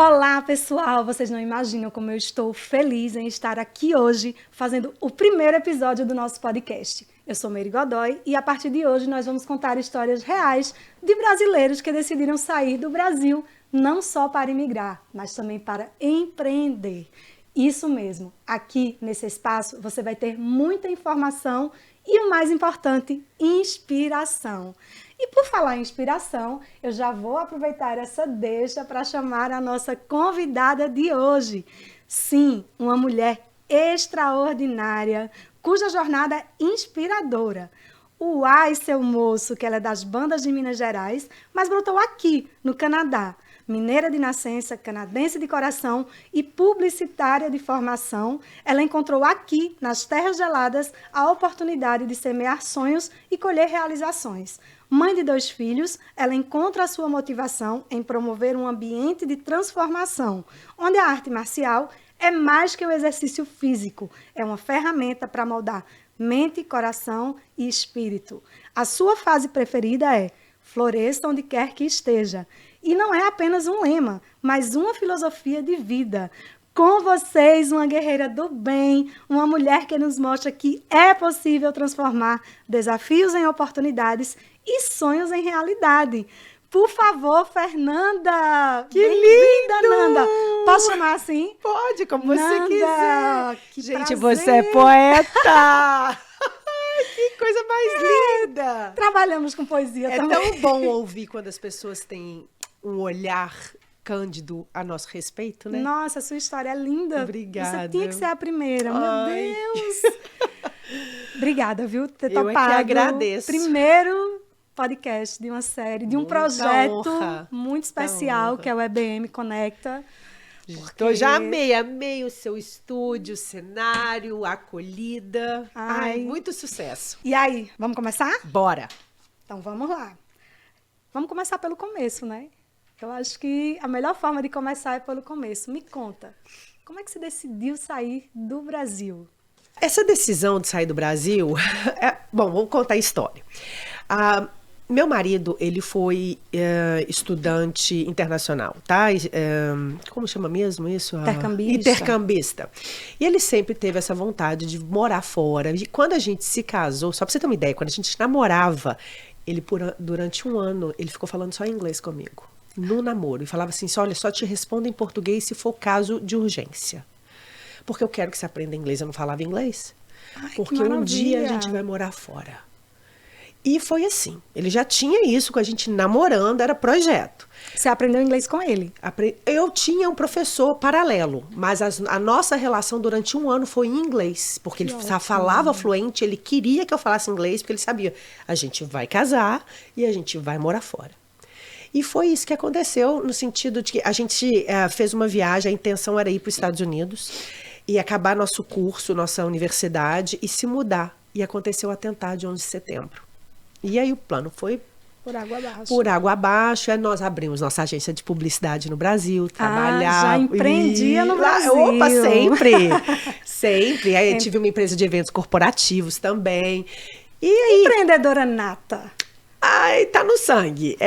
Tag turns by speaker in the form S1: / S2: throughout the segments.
S1: Olá, pessoal! Vocês não imaginam como eu estou feliz em estar aqui hoje fazendo o primeiro episódio do nosso podcast. Eu sou Meire Godoy e a partir de hoje nós vamos contar histórias reais de brasileiros que decidiram sair do Brasil não só para imigrar, mas também para empreender. Isso mesmo, aqui nesse espaço você vai ter muita informação e o mais importante, inspiração. E por falar em inspiração, eu já vou aproveitar essa deixa para chamar a nossa convidada de hoje. Sim, uma mulher extraordinária, cuja jornada é inspiradora. Uai, seu moço, que ela é das bandas de Minas Gerais, mas brotou aqui, no Canadá. Mineira de nascença, canadense de coração e publicitária de formação, ela encontrou aqui, nas terras geladas, a oportunidade de semear sonhos e colher realizações. Mãe de 2 filhos, ela encontra a sua motivação em promover um ambiente de transformação, onde a arte marcial é mais que um exercício físico, é uma ferramenta para moldar mente, coração e espírito. A sua fase preferida é floresça onde quer que esteja. E não é apenas um lema, mas uma filosofia de vida. Com vocês, uma guerreira do bem, uma mulher que nos mostra que é possível transformar desafios em oportunidades e sonhos em realidade. Por favor, Fernanda!
S2: Que linda,
S1: Nanda! Posso chamar assim?
S2: Pode, como você
S1: Nanda,
S2: quiser.
S1: Que
S2: Gente,
S1: prazer.
S2: você é poeta! Que coisa mais linda!
S1: Trabalhamos com poesia
S2: É
S1: também.
S2: tão bom ouvir quando as pessoas têm um olhar cândido a nosso respeito, né?
S1: Nossa, sua história é linda.
S2: Obrigada.
S1: Você tinha que ser a primeira.
S2: Ai.
S1: Meu Deus! Obrigada, viu, por ter
S2: Eu é que
S1: topado.
S2: agradeço.
S1: Primeiro podcast de uma série, de um
S2: Muita
S1: projeto
S2: honra.
S1: muito especial,
S2: honra.
S1: que é o EBM Conecta.
S2: Eu já amei o seu estúdio, o cenário, a acolhida. Ai, muito sucesso.
S1: E aí, vamos começar?
S2: Bora!
S1: Então, vamos lá. Vamos começar pelo começo, né? Eu acho que a melhor forma de começar é pelo começo. Me conta, como é que você decidiu sair do Brasil?
S2: Essa decisão de sair do Brasil... Bom, vamos contar a história. Meu marido, ele foi estudante internacional, tá? Como chama mesmo isso?
S1: Intercambista.
S2: Intercambista. E ele sempre teve essa vontade de morar fora. E quando a gente se casou, só pra você ter uma ideia, quando a gente namorava, durante um ano, ele ficou falando só inglês comigo, no namoro. E falava assim, olha, só te respondo em português se for caso de urgência. Porque eu quero que você aprenda inglês. Eu não falava inglês.
S1: Ai,
S2: porque um dia a gente vai morar fora. E foi assim. Ele já tinha isso com a gente namorando, era projeto.
S1: Você aprendeu inglês com ele?
S2: Eu tinha um professor paralelo, mas a nossa relação durante um ano foi em inglês. Porque ele falava fluente, ele queria que eu falasse inglês, porque ele sabia, a gente vai casar e a gente vai morar fora. E foi isso que aconteceu, no sentido de que a gente fez uma viagem, a intenção era ir para os Estados Unidos e acabar nosso curso, nossa universidade e se mudar. E aconteceu o atentado de 11 de setembro. E aí o plano foi
S1: por água abaixo.
S2: Por água abaixo. Aí nós abrimos nossa agência de publicidade no Brasil, trabalhar.
S1: Já empreendia no Brasil.
S2: Opa, sempre. Sempre. Aí eu tive uma empresa de eventos corporativos também. E aí...
S1: Empreendedora nata.
S2: Ai, tá no sangue.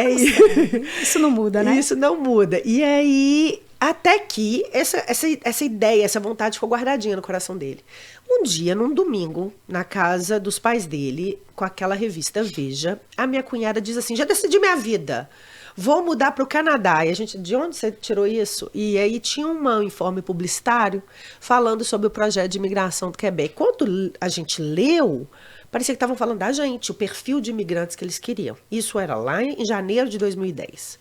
S1: Isso não muda, né?
S2: Isso não muda. E aí, até que essa ideia, essa vontade ficou guardadinha no coração dele. Um dia, num domingo, na casa dos pais dele, com aquela revista Veja, a minha cunhada diz assim, já decidi minha vida, vou mudar para o Canadá. E a gente, de onde você tirou isso? E aí tinha um informe publicitário falando sobre o projeto de imigração do Quebec. Quando a gente leu, parecia que estavam falando da gente, o perfil de imigrantes que eles queriam. Isso era lá em janeiro de 2010.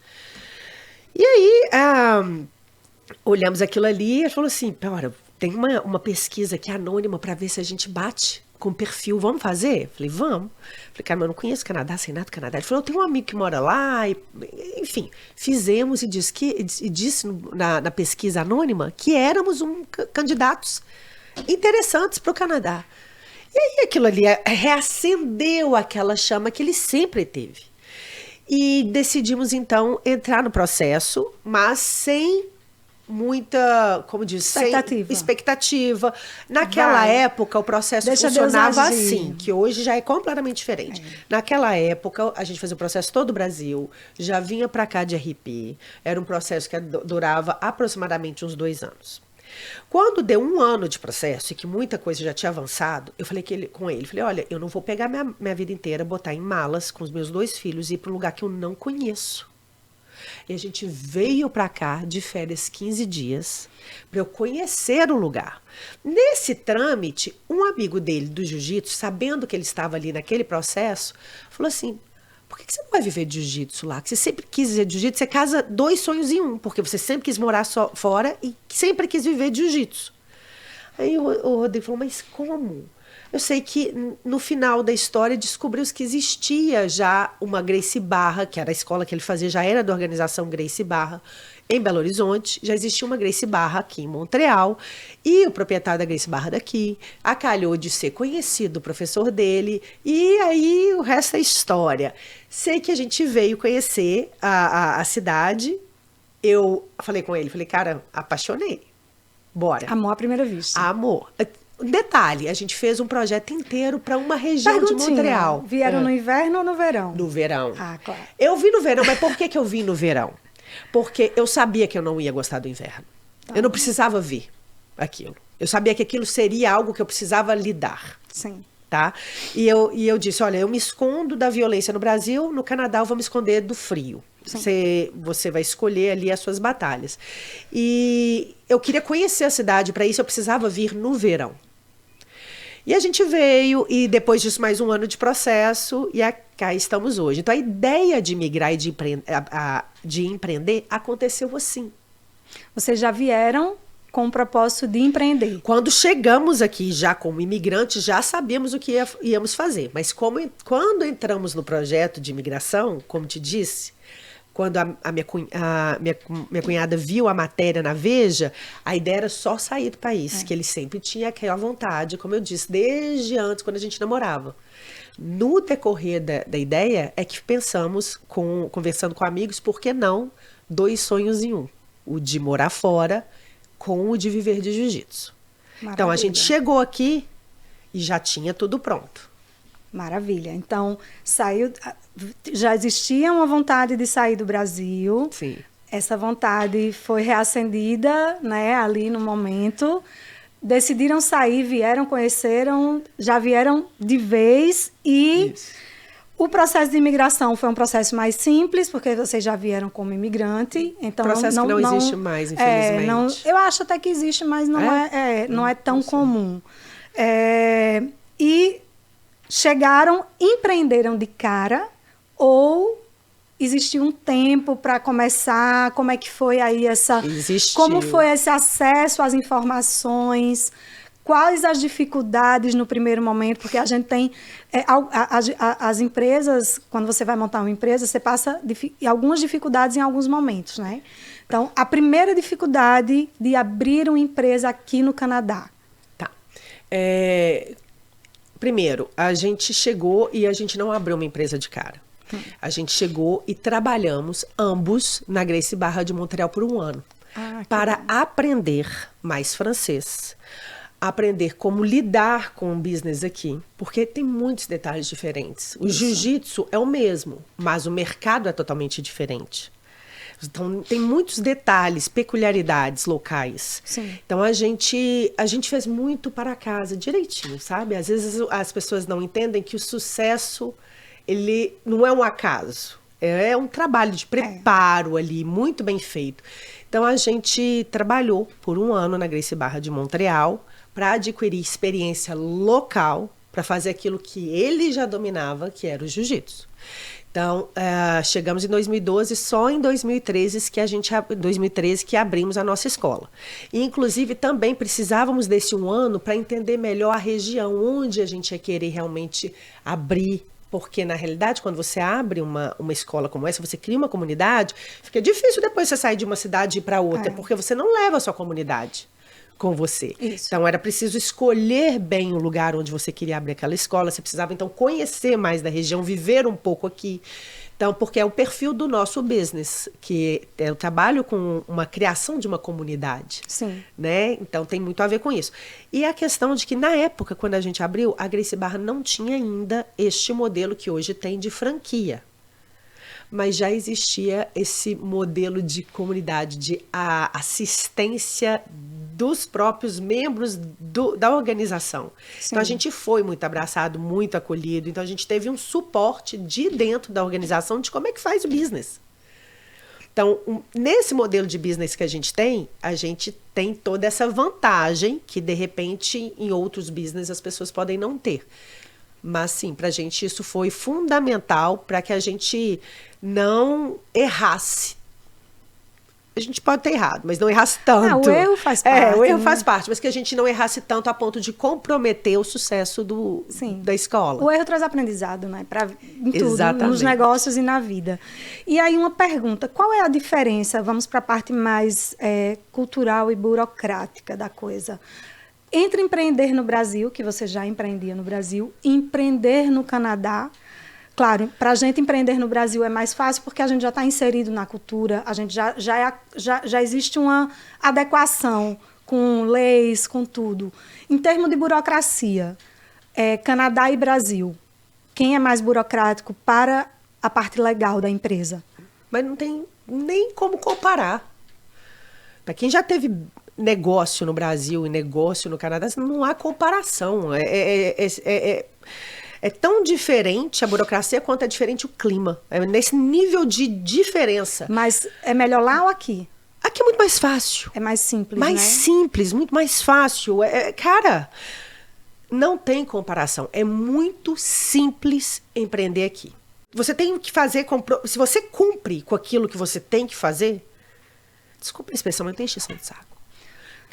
S2: E aí, olhamos aquilo ali e falou assim, olha, tem uma pesquisa aqui anônima para ver se a gente bate com o perfil. Vamos fazer? Falei, vamos. Falei, cara, mas eu não conheço Canadá, sem nada do Canadá. Ele falou, eu tenho um amigo que mora lá. Enfim, fizemos e disse na pesquisa anônima que éramos candidatos interessantes para o Canadá. E aí aquilo ali reacendeu aquela chama que ele sempre teve. E decidimos, então, entrar no processo, mas sem muita, como diz, expectativa. Naquela época, o processo funcionava assim, que hoje já é completamente diferente. Naquela época, a gente fazia o processo todo o Brasil, já vinha para cá de RP, era um processo que durava aproximadamente uns 2 anos. Quando deu 1 ano de processo e que muita coisa já tinha avançado, eu falei com ele, falei, olha, eu não vou pegar minha vida inteira, botar em malas com os meus 2 filhos e ir para um lugar que eu não conheço. E a gente veio para cá de férias 15 dias para eu conhecer o lugar. Nesse trâmite, um amigo dele do jiu-jitsu, sabendo que ele estava ali naquele processo, falou assim, por que você não vai viver de jiu-jitsu lá? Que você sempre quis viver de jiu-jitsu, você casa 2 sonhos em um, porque você sempre quis morar fora e sempre quis viver de jiu-jitsu. Aí o Rodrigo falou, mas como? Eu sei que no final da história descobriu-se que existia já uma Gracie Barra, que era a escola que ele fazia, já era da organização Gracie Barra, em Belo Horizonte, já existia uma Gracie Barra aqui em Montreal, e o proprietário da Gracie Barra daqui acalhou de ser conhecido o professor dele, e aí o resto é história. Sei que a gente veio conhecer a cidade, eu falei com ele, falei, cara, apaixonei, bora.
S1: Amor à primeira vista.
S2: Amor. Detalhe, a gente fez um projeto inteiro para uma região de Montreal.
S1: Vieram no inverno ou no verão?
S2: No verão.
S1: Ah, claro.
S2: Eu vim no verão, mas por que eu vim no verão? Porque eu sabia que eu não ia gostar do inverno. Eu não precisava ver aquilo. Eu sabia que aquilo seria algo que eu precisava lidar.
S1: Sim.
S2: Tá? E eu disse, olha, eu me escondo da violência no Brasil, no Canadá eu vou me esconder do frio. Você vai escolher ali as suas batalhas. E eu queria conhecer a cidade, para isso eu precisava vir no verão. E a gente veio, e depois disso mais 1 ano de processo, e cá estamos hoje. Então a ideia de migrar e de empreender aconteceu assim.
S1: Vocês já vieram com o propósito de empreender?
S2: Quando chegamos aqui já como imigrantes, já sabíamos o que íamos fazer. Mas quando entramos no projeto de imigração, como te disse, quando a minha cunhada viu a matéria na Veja, a ideia era só sair do país, que ele sempre tinha aquela vontade, como eu disse, desde antes, quando a gente namorava. No decorrer da ideia, é que pensamos, conversando com amigos, por que não 2 sonhos em um? O de morar fora com o de viver de jiu-jitsu. Então, a gente chegou aqui e já tinha tudo pronto.
S1: Maravilha. Então, já existia uma vontade de sair do Brasil.
S2: Sim.
S1: Essa vontade foi reacendida, né, ali no momento. Decidiram sair, conheceram, já vieram de vez e o processo de imigração foi um processo mais simples, porque vocês já vieram como imigrante. Então
S2: processo que não existe mais, infelizmente.
S1: Eu acho até que existe, mas não é tão comum. E chegaram, empreenderam de cara ou existiu um tempo para começar? Como é que foi aí como foi esse acesso às informações? Quais as dificuldades no primeiro momento? Porque a gente tem as empresas, quando você vai montar uma empresa, você passa algumas dificuldades em alguns momentos, né? Então, a primeira dificuldade de abrir uma empresa aqui no Canadá.
S2: Tá. Primeiro, a gente chegou e a gente não abriu uma empresa de cara. A gente chegou e trabalhamos ambos na Gracie Barra de Montreal por 1 ano. Para aprender mais francês, aprender como lidar com o business aqui, porque tem muitos detalhes diferentes. O jiu-jitsu é o mesmo, mas o mercado é totalmente diferente. Então, tem muitos detalhes, peculiaridades locais.
S1: Sim.
S2: Então, a gente fez muito para casa, direitinho, sabe? Às vezes as pessoas não entendem que o sucesso, ele não é um acaso. É um trabalho de preparo ali, muito bem feito. Então, a gente trabalhou por 1 ano na Gracie Barra de Montreal para adquirir experiência local, para fazer aquilo que ele já dominava, que era o jiu-jitsu. Então, chegamos em 2012, só em 2013 que abrimos a nossa escola. E, inclusive, também precisávamos desse 1 ano para entender melhor a região onde a gente ia querer realmente abrir. Porque, na realidade, quando você abre uma escola como essa, você cria uma comunidade, fica difícil depois você sair de uma cidade e ir para outra, porque você não leva a sua comunidade com você.
S1: Isso.
S2: Então, era preciso escolher bem o lugar onde você queria abrir aquela escola. Você precisava, então, conhecer mais da região, viver um pouco aqui. Então, porque é o perfil do nosso business, que eu trabalho com uma criação de uma comunidade.
S1: Sim.
S2: Né? Então, tem muito a ver com isso. E a questão de que, na época, quando a gente abriu, a Gracie Barra não tinha ainda este modelo que hoje tem de franquia. Mas já existia esse modelo de comunidade, de assistência dos próprios membros da organização. Sim. Então, a gente foi muito abraçado, muito acolhido. Então, a gente teve um suporte de dentro da organização de como é que faz o business. Então, nesse modelo de business que a gente tem toda essa vantagem que, de repente, em outros business as pessoas podem não ter. Mas, sim, para a gente isso foi fundamental para que a gente não errasse. A gente pode ter errado, mas não errasse tanto.
S1: O erro faz parte.
S2: O erro faz parte, mas que a gente não errasse tanto a ponto de comprometer o sucesso da escola.
S1: O erro traz aprendizado, né? Em tudo,
S2: Exatamente.
S1: Nos negócios e na vida. E aí uma pergunta, qual é a diferença, vamos para a parte mais cultural e burocrática da coisa, entre empreender no Brasil, que você já empreendia no Brasil, e empreender no Canadá? Claro, para a gente empreender no Brasil é mais fácil porque a gente já está inserido na cultura, a gente já existe uma adequação com leis, com tudo. Em termos de burocracia, Canadá e Brasil, quem é mais burocrático para a parte legal da empresa?
S2: Mas não tem nem como comparar. Para quem já teve negócio no Brasil e negócio no Canadá, não há comparação. É tão diferente a burocracia quanto é diferente o clima. É nesse nível de diferença.
S1: Mas é melhor lá ou aqui?
S2: Aqui é muito mais fácil.
S1: É mais simples,
S2: mais
S1: né?
S2: Simples, muito mais fácil. Cara, não tem comparação. É muito simples empreender aqui. Você tem que fazer... Se você cumpre com aquilo que você tem que fazer... Desculpa a expressão, mas não tem exceção de saco.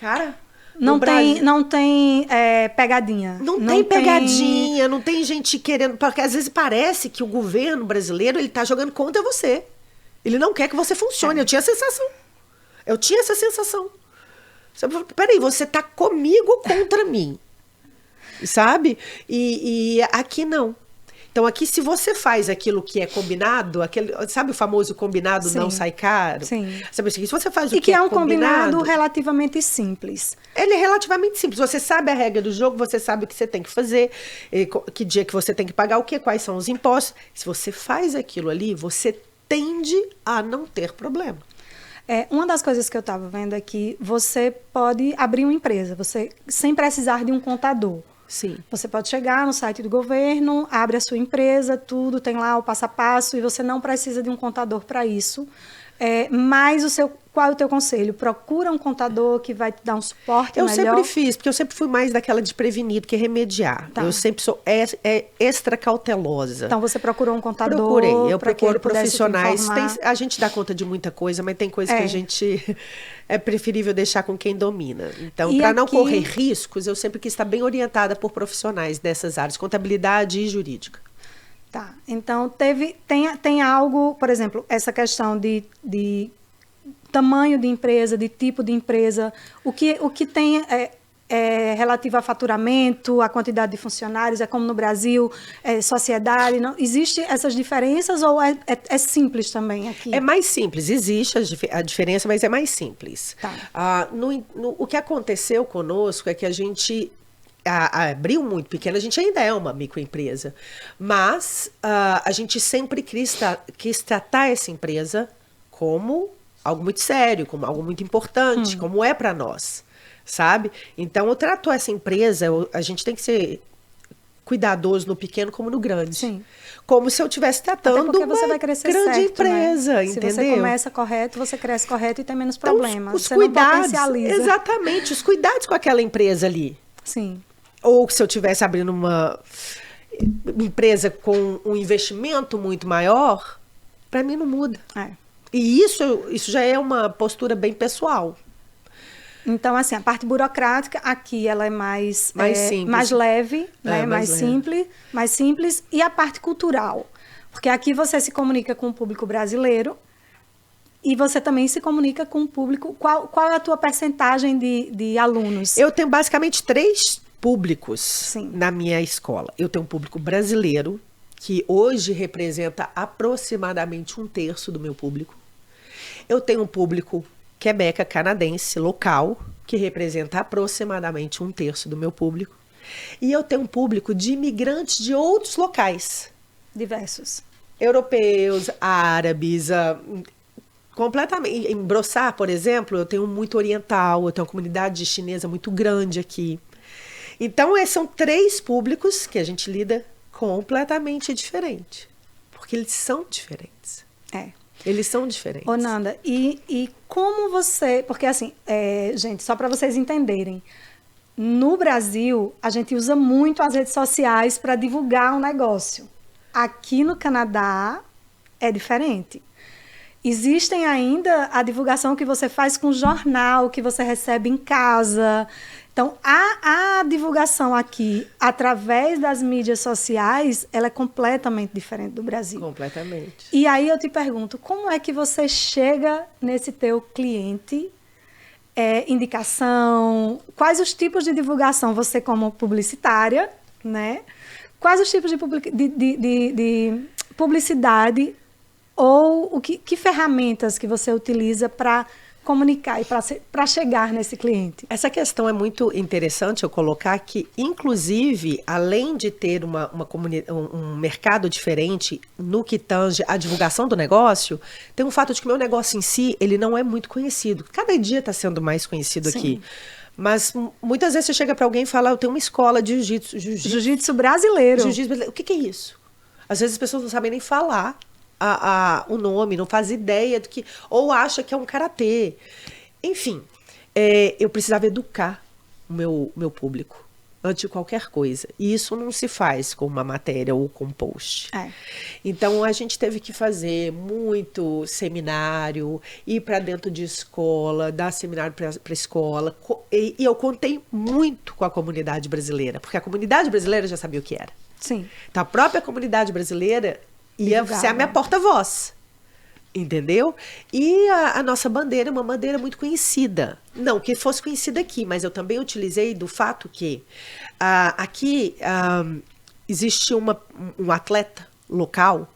S2: Cara...
S1: Não tem pegadinha.
S2: Não tem pegadinha, não tem gente querendo... Porque às vezes parece que o governo brasileiro ele tá jogando contra você. Ele não quer que você funcione. Eu tinha essa sensação. Peraí, você tá comigo ou contra mim? Sabe? E aqui não. Então, aqui, se você faz aquilo que é combinado, sabe o famoso combinado não sai caro?
S1: Sim.
S2: Sabe, se você faz o
S1: que
S2: é
S1: um combinado relativamente simples.
S2: Ele é relativamente simples. Você sabe a regra do jogo, você sabe o que você tem que fazer, que dia que você tem que pagar o quê, quais são os impostos. Se você faz aquilo ali, você tende a não ter problema.
S1: Uma das coisas que eu estava vendo é que você pode abrir uma empresa, sem precisar de um contador.
S2: Sim.
S1: Você pode chegar no site do governo, abre a sua empresa, tudo, tem lá o passo a passo, e você não precisa de um contador para isso. Mas qual é o teu conselho? Procura um contador que vai te dar um suporte melhor?
S2: Eu sempre fiz, porque eu sempre fui mais daquela de prevenir do que remediar. Tá. Eu sempre sou extra cautelosa.
S1: Então, você procurou um contador?
S2: Procurei. Eu procuro profissionais. A gente dá conta de muita coisa, mas tem coisa que a gente... É preferível deixar com quem domina. Então, para não correr riscos, eu sempre quis estar bem orientada por profissionais dessas áreas, contabilidade e jurídica.
S1: Tá. Então, tem algo, por exemplo, essa questão de tamanho de empresa, de tipo de empresa, o que tem relativo a faturamento, a quantidade de funcionários, é como no Brasil, sociedade, não, existe essas diferenças ou é simples também aqui?
S2: É mais simples, existe a diferença, mas é mais simples.
S1: Tá.
S2: O que aconteceu conosco é que a gente abriu muito pequeno, a gente ainda é uma microempresa, mas a gente sempre quis tratar essa empresa como algo muito sério, como algo muito importante, como é para nós. Sabe? Então, eu trato essa empresa, a gente tem que ser cuidadoso no pequeno como no grande.
S1: Sim.
S2: Como se eu estivesse tratando uma
S1: você vai crescer
S2: grande
S1: certo,
S2: empresa,
S1: né?
S2: entendeu?
S1: Se você começa correto, você cresce correto e tem menos problemas.
S2: Então, os
S1: você
S2: cuidados,
S1: não potencializa.
S2: Exatamente, os cuidados com aquela empresa ali.
S1: Sim.
S2: Ou se eu estivesse abrindo uma empresa com um investimento muito maior, para mim não muda. E isso já é uma postura bem pessoal.
S1: Então, assim, a parte burocrática aqui, ela é mais
S2: simples.
S1: mais leve, né?
S2: mais
S1: simples. E a parte cultural? Porque aqui você se comunica com o público brasileiro e você também se comunica com o público. Qual é a tua percentagem de alunos?
S2: Eu tenho basicamente 3 públicos
S1: Sim.
S2: na minha escola. Eu tenho um público brasileiro, que hoje representa aproximadamente 1/3 do meu público. Eu tenho um público Quebeca canadense, local, que representa aproximadamente 1/3 do meu público. E eu tenho um público de imigrantes de outros locais.
S1: Diversos.
S2: Europeus, árabes, completamente. Em Brossard, por exemplo, eu tenho muito oriental, eu tenho uma comunidade chinesa muito grande aqui. Então, esses são 3 públicos que a gente lida completamente diferente. Porque eles são diferentes.
S1: É.
S2: Eles são diferentes.
S1: Ô, Nanda, e como você... Porque, assim, gente, só para vocês entenderem, no Brasil, a gente usa muito as redes sociais para divulgar um negócio. Aqui no Canadá, é diferente. Existem ainda a divulgação que você faz com jornal, que você recebe em casa. Então, a divulgação aqui, através das mídias sociais, ela é completamente diferente do Brasil.
S2: Completamente.
S1: E aí eu te pergunto, como é que você chega nesse teu cliente? Indicação? Quais os tipos de divulgação você, como publicitária, né? Quais os tipos de publicidade ou que ferramentas que você utiliza para comunicar e para chegar nesse cliente?
S2: Essa questão é muito interessante eu colocar que, inclusive, além de ter um mercado diferente no que tange a divulgação do negócio, tem um fato de que o meu negócio em si, ele não é muito conhecido. Cada dia está sendo mais conhecido
S1: Sim.
S2: aqui. Mas muitas vezes você chega para alguém e fala, eu tenho uma escola de jiu-jitsu.
S1: Jiu-jitsu brasileiro.
S2: Jiu-jitsu brasileiro. O que é isso? Às vezes as pessoas não sabem nem falar o nome, não fazem ideia do que... Ou acha que é um karatê. Enfim, eu precisava educar o meu público antes de qualquer coisa. E isso não se faz com uma matéria ou com um post. Então, a gente teve que fazer muito seminário, ir para dentro de escola, dar seminário para escola. E eu contei muito com a comunidade brasileira, porque a comunidade brasileira já sabia o que era.
S1: Sim.
S2: Então, a própria comunidade brasileira ia ser a minha porta-voz. Entendeu? E a nossa bandeira é uma bandeira muito conhecida. Não que fosse conhecida aqui, mas eu também utilizei do fato que aqui existe um atleta local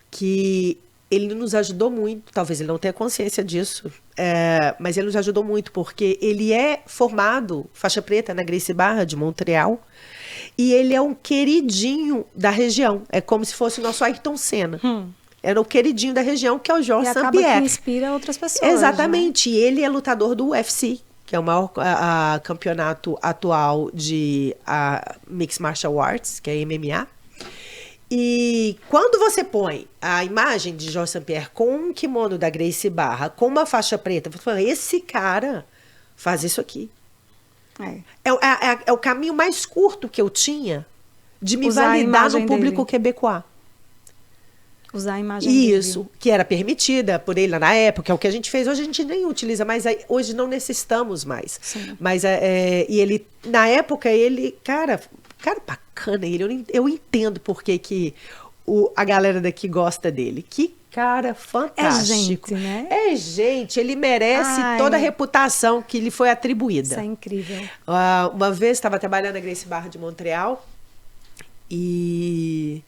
S2: que ele nos ajudou muito, talvez ele não tenha consciência disso, mas ele nos ajudou muito porque ele é formado faixa preta na Gracie Barra de Montreal e ele é um queridinho da região. É como se fosse o nosso Ayrton Senna. Era o queridinho da região, que é o Georges St-Pierre.
S1: E acaba que inspira outras pessoas.
S2: Exatamente.
S1: Né?
S2: E ele é lutador do UFC, que é o maior campeonato atual de Mixed Martial Arts, que é MMA. E quando você põe a imagem de Georges St-Pierre com um kimono da Gracie Barra, com uma faixa preta, você fala, esse cara faz isso aqui. É o caminho mais curto que eu tinha de me validar no público quebecois.
S1: Usar a imagem
S2: Isso,
S1: dele.
S2: Que era permitida por ele na época, é o que a gente fez. Hoje a gente nem utiliza, mas hoje não necessitamos mais.
S1: Sim.
S2: Mas e ele, na época, ele, cara bacana ele. Eu entendo por que a galera daqui gosta dele. Que cara fantástico.
S1: É gente, né?
S2: É gente, ele merece toda a reputação que lhe foi atribuída.
S1: Isso é incrível.
S2: Uma vez estava trabalhando na Gracie Barra de Montreal e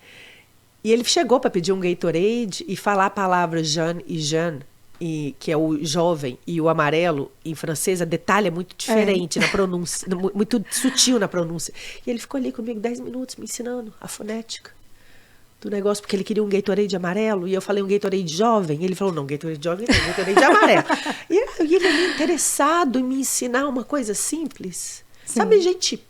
S2: ele chegou para pedir um Gatorade e falar a palavra Jean e Jean, que é o jovem, e o amarelo, em francês, a detalhe é muito diferente na pronúncia, muito sutil na pronúncia. E ele ficou ali comigo 10 minutos me ensinando a fonética do negócio, porque ele queria um Gatorade amarelo, e eu falei um Gatorade jovem, e ele falou, não, Gatorade jovem não, Gatorade amarelo. E ele ali interessado em me ensinar uma coisa simples. Sim. Sabe, gente...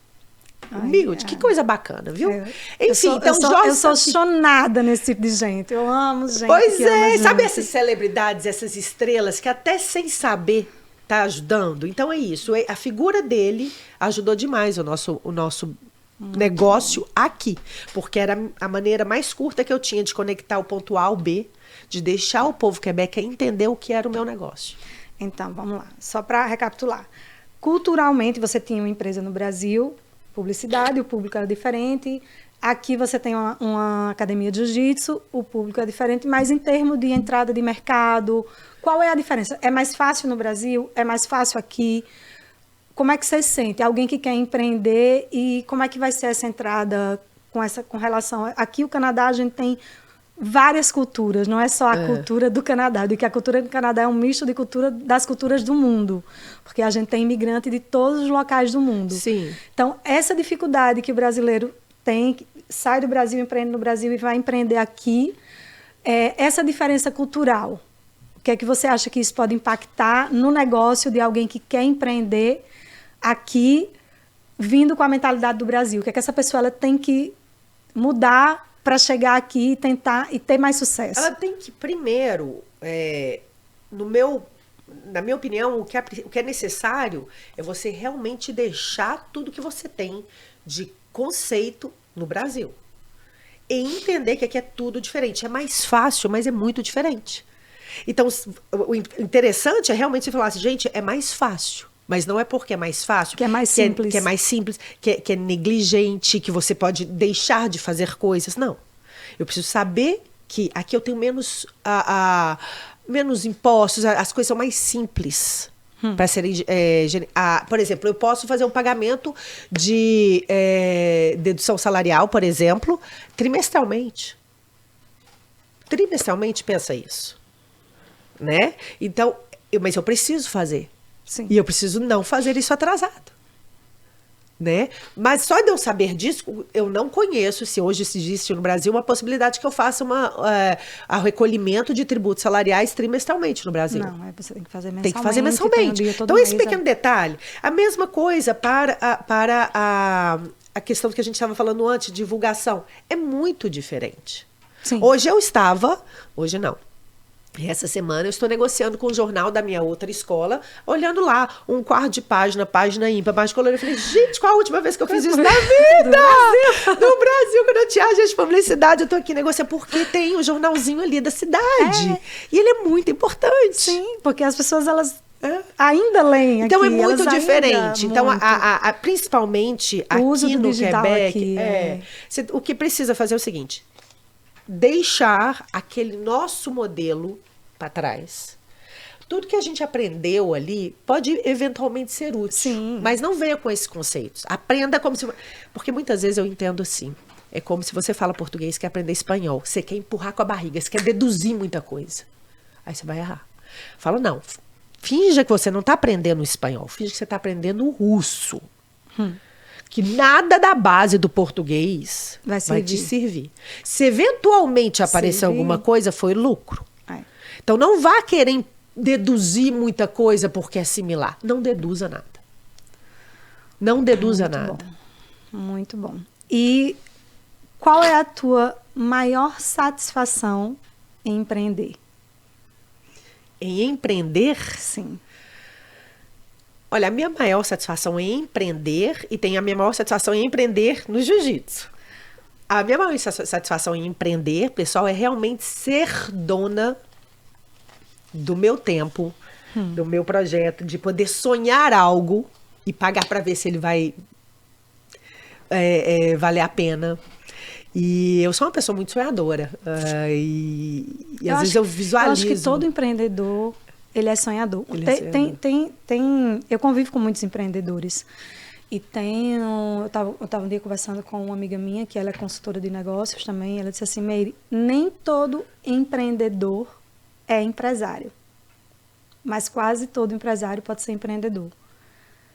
S2: Humilde, que coisa bacana, viu? Enfim,
S1: eu sou chonada nesse tipo de gente. Eu amo gente.
S2: Pois
S1: é,
S2: sabe essas celebridades, essas estrelas que até sem saber tá ajudando? Então é isso. A figura dele ajudou demais o nosso negócio aqui, porque era a maneira mais curta que eu tinha de conectar o ponto A ao B, de deixar o povo quebeca entender o que era o meu negócio.
S1: Então, vamos lá. Só para recapitular. Culturalmente, você tinha uma empresa no Brasil, publicidade, o público era diferente. Aqui você tem uma academia de jiu-jitsu, o público é diferente, mas em termos de entrada de mercado, qual é a diferença? É mais fácil no Brasil? É mais fácil aqui? Como é que você se sente? Alguém que quer empreender e como é que vai ser essa entrada com relação... Aqui o Canadá, a gente tem várias culturas, não é só a cultura do Canadá. De que a cultura do Canadá é um misto de das culturas do mundo, porque a gente tem imigrante de todos os locais do mundo.
S2: Sim.
S1: Então, essa dificuldade que o brasileiro tem, sai do Brasil, empreende no Brasil e vai empreender aqui, essa diferença cultural. O que é que você acha que isso pode impactar no negócio de alguém que quer empreender aqui, vindo com a mentalidade do Brasil? O que é que essa pessoa ela tem que mudar para chegar aqui e tentar e ter mais sucesso?
S2: Ela tem que, primeiro, na minha opinião, o que é necessário é você realmente deixar tudo que você tem de conceito no Brasil. E entender que aqui é tudo diferente. É mais fácil, mas é muito diferente. Então, o interessante é realmente você falar assim, gente, é mais fácil. Mas não é porque é mais fácil.
S1: Que é mais simples.
S2: Que é mais simples, que é negligente, que você pode deixar de fazer coisas. Não. Eu preciso saber que aqui eu tenho menos impostos, as coisas são mais simples. Para serem, por exemplo, eu posso fazer um pagamento de dedução salarial, por exemplo, trimestralmente. Trimestralmente, pensa isso. Né? Então, mas eu preciso fazer.
S1: Sim.
S2: E eu preciso não fazer isso atrasado. Né? Mas só de eu saber disso, eu não conheço se hoje existe no Brasil uma possibilidade que eu faça a recolhimento de tributos salariais trimestralmente no Brasil.
S1: Não, você tem que fazer mensalmente.
S2: Tem que fazer mensalmente. Então, esse pequeno detalhe. A mesma coisa para a questão que a gente estava falando antes, divulgação. É muito diferente.
S1: Sim.
S2: Hoje não. Essa semana eu estou negociando com o jornal da minha outra escola, olhando lá, um quarto de página ímpar, página colorida. Eu falei, gente, qual a última vez que eu fiz isso na vida? No Brasil, quando eu tinha agência de publicidade, eu estou aqui negociando, porque tem um jornalzinho ali da cidade. E ele é muito importante.
S1: Sim, porque as pessoas, elas ainda leem
S2: então
S1: aqui.
S2: Então é muito diferente. Então,
S1: muito.
S2: principalmente
S1: o uso
S2: aqui
S1: do
S2: no
S1: digital
S2: Quebec,
S1: aqui,
S2: o que precisa fazer é o seguinte: deixar aquele nosso modelo para trás. Tudo que a gente aprendeu ali pode eventualmente ser útil.
S1: Sim.
S2: Mas não venha com esses conceitos. Aprenda como se... Porque muitas vezes eu entendo assim. É como se você fala português e quer aprender espanhol. Você quer empurrar com a barriga, você quer deduzir muita coisa. Aí você vai errar. Fala, não. Finja que você não está aprendendo espanhol. Finja que você está aprendendo russo. Que nada da base do português vai te servir. Se eventualmente aparecer alguma coisa, foi lucro. Então não vá querer deduzir muita coisa porque é similar. Não deduza nada. Não deduza nada.
S1: Bom. Muito bom. E qual é a tua maior satisfação em empreender?
S2: Em empreender?
S1: Sim.
S2: Olha, a minha maior satisfação em empreender, e tem a minha maior satisfação em empreender no jiu-jitsu. A minha maior satisfação em empreender, pessoal, é realmente ser dona do meu tempo, do meu projeto, de poder sonhar algo e pagar para ver se ele vai valer a pena. E eu sou uma pessoa muito sonhadora. E às vezes eu visualizo.
S1: Eu acho que todo empreendedor, ele é sonhador. Eu convivo com muitos empreendedores. E eu estava um dia conversando com uma amiga minha, que ela é consultora de negócios também. Ela disse assim, Meire, nem todo empreendedor é empresário. Mas quase todo empresário pode ser empreendedor.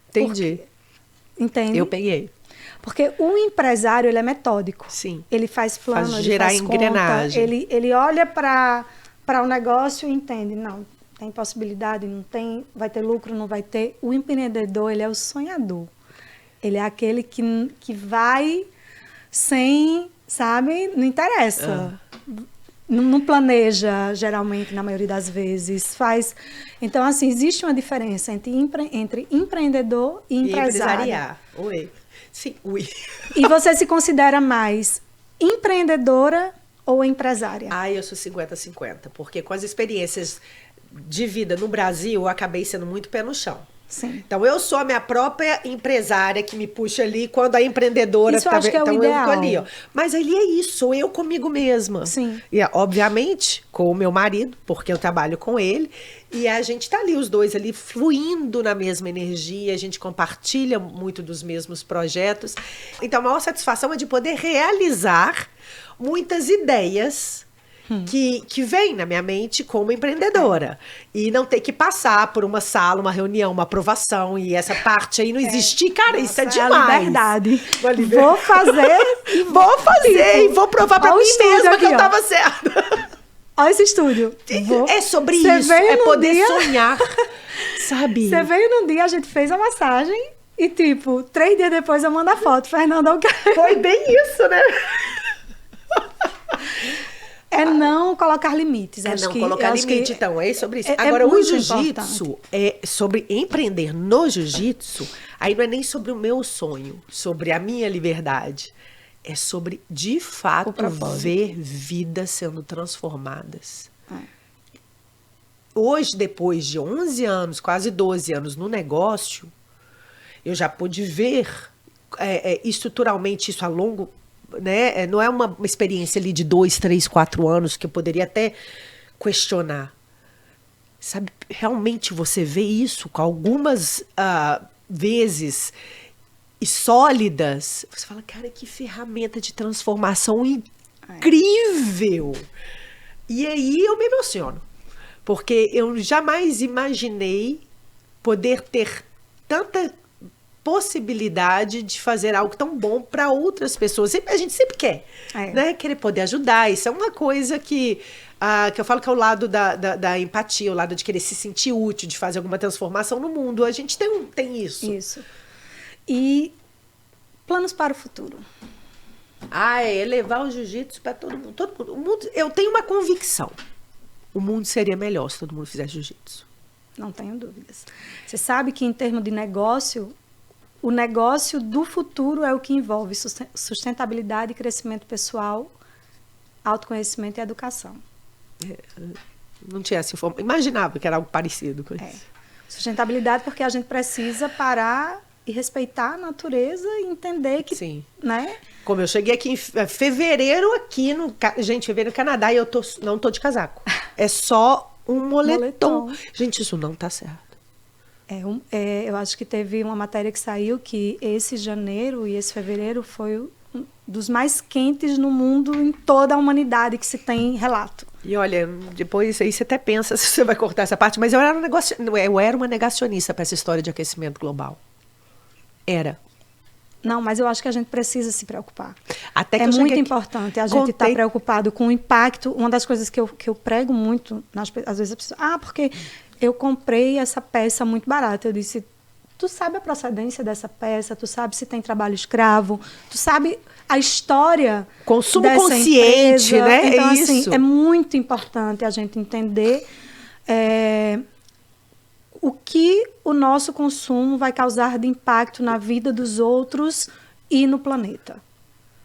S2: Entendi.
S1: Entende?
S2: Eu peguei.
S1: Porque o empresário, ele é metódico.
S2: Sim.
S1: Ele faz plano,
S2: faz gerar
S1: ele faz
S2: engrenagem.
S1: Conta, ele olha para o negócio e entende. Não, tem possibilidade, não tem, vai ter lucro, não vai ter. O empreendedor, ele é o sonhador. Ele é aquele que vai sem, sabe, não interessa. Não planeja, geralmente, na maioria das vezes. Então, assim, existe uma diferença entre empreendedor e empresário.
S2: Empresariar. Oi. Sim, ui.
S1: E você se considera mais empreendedora ou empresária?
S2: Eu sou 50-50, porque com as experiências de vida no Brasil, eu acabei sendo muito pé no chão.
S1: Sim.
S2: Então, eu sou a minha própria empresária que me puxa ali quando a empreendedora
S1: Isso eu acho que é o
S2: então
S1: ideal.
S2: eu tô ali, ó. Mas ali é isso, sou eu comigo mesma.
S1: Sim.
S2: E, obviamente, com o meu marido, porque eu trabalho com ele, e a gente tá ali, os dois ali, fluindo na mesma energia, a gente compartilha muito dos mesmos projetos. Então, a maior satisfação é de poder realizar muitas ideias que vem na minha mente como empreendedora. E não ter que passar por uma sala, uma reunião, uma aprovação, e essa parte aí não existir. Cara, isso é demais.
S1: A liberdade. Vou fazer
S2: e vou provar pra mim mesma
S1: aqui,
S2: que eu tava certa.
S1: Olha esse estúdio.
S2: É sobre isso, é poder sonhar, sabe?
S1: Você veio num dia, a gente fez a massagem e, tipo, 3 dias depois eu mando a foto. Fernanda, eu quero.
S2: Foi bem isso, né?
S1: É não colocar limites.
S2: Colocar limite, então, é sobre isso.
S1: É
S2: Agora, o
S1: jiu-jitsu
S2: é sobre empreender no jiu-jitsu, aí não é nem sobre o meu sonho, sobre a minha liberdade. É sobre, de fato, ver vidas sendo transformadas. Hoje, depois de 11 anos, quase 12 anos no negócio, eu já pude ver estruturalmente isso a longo, né? Não é uma experiência ali de 2, 3, 4 anos que eu poderia até questionar. Sabe, realmente você vê isso com algumas vezes e sólidas. Você fala, cara, que ferramenta de transformação incrível! E aí eu me emociono. Porque eu jamais imaginei poder ter tanta possibilidade de fazer algo tão bom para outras pessoas. A gente sempre quer, né? Querer poder ajudar. Isso é uma coisa que eu falo que é o lado da empatia, o lado de querer se sentir útil, de fazer alguma transformação no mundo. A gente tem isso.
S1: Isso. E planos para o futuro?
S2: É levar o jiu-jitsu para todo mundo. O mundo. Eu tenho uma convicção. O mundo seria melhor se todo mundo fizesse jiu-jitsu.
S1: Não tenho dúvidas. Você sabe que, em termos de negócio, o negócio do futuro é o que envolve sustentabilidade, crescimento pessoal, autoconhecimento e educação.
S2: Não tinha essa informação. Imaginava que era algo parecido com isso.
S1: Sustentabilidade porque a gente precisa parar e respeitar a natureza e entender que...
S2: Sim.
S1: Né?
S2: Como eu cheguei aqui em fevereiro, fevereiro no Canadá, e eu não tô de casaco. É só um moletom. Gente, isso não tá certo.
S1: Eu acho que teve uma matéria que saiu que esse janeiro e esse fevereiro foi um dos mais quentes no mundo, em toda a humanidade, que se tem relato.
S2: E olha, depois aí você até pensa se você vai cortar essa parte, mas eu era uma negacionista para essa história de aquecimento global.
S1: Não, mas eu acho que a gente precisa se preocupar.
S2: Até que
S1: é muito importante a gente estar preocupado com o impacto. Uma das coisas que eu prego muito, às vezes a pessoa, porque eu comprei essa peça muito barata. Eu disse, tu sabe a procedência dessa peça, tu sabe se tem trabalho escravo, tu sabe a história
S2: consumo
S1: dessa
S2: consciente,
S1: empresa.
S2: né?
S1: Então,
S2: isso.
S1: Assim, é muito importante a gente entender o que o nosso consumo vai causar de impacto na vida dos outros e no planeta.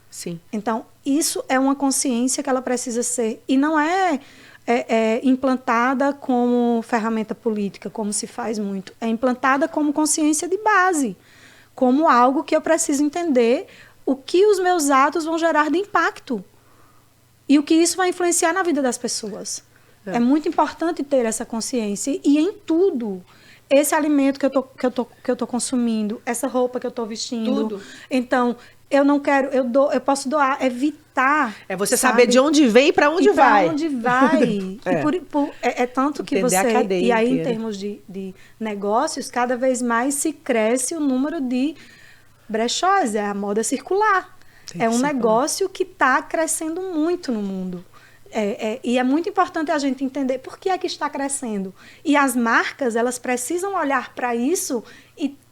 S2: Sim.
S1: Então, isso é uma consciência que ela precisa ser. E não é implantada como ferramenta política, como se faz muito. É implantada como consciência de base, como algo que eu preciso entender o que os meus atos vão gerar de impacto e o que isso vai influenciar na vida das pessoas. É muito importante ter essa consciência. E em tudo. Esse alimento que eu tô consumindo, essa roupa que eu estou vestindo.
S2: Tudo.
S1: Então, eu não quero, eu posso doar, evitar.
S2: É você saber de onde vem e para onde vai.
S1: Para onde vai. É tanto que
S2: entender
S1: você...
S2: a cadeia
S1: e aí,
S2: inteira.
S1: em termos de negócios, cada vez mais se cresce o número de brechós. É a moda circular. É um negócio que está crescendo muito no mundo. E é muito importante a gente entender por que é que está crescendo. E as marcas, elas precisam olhar para isso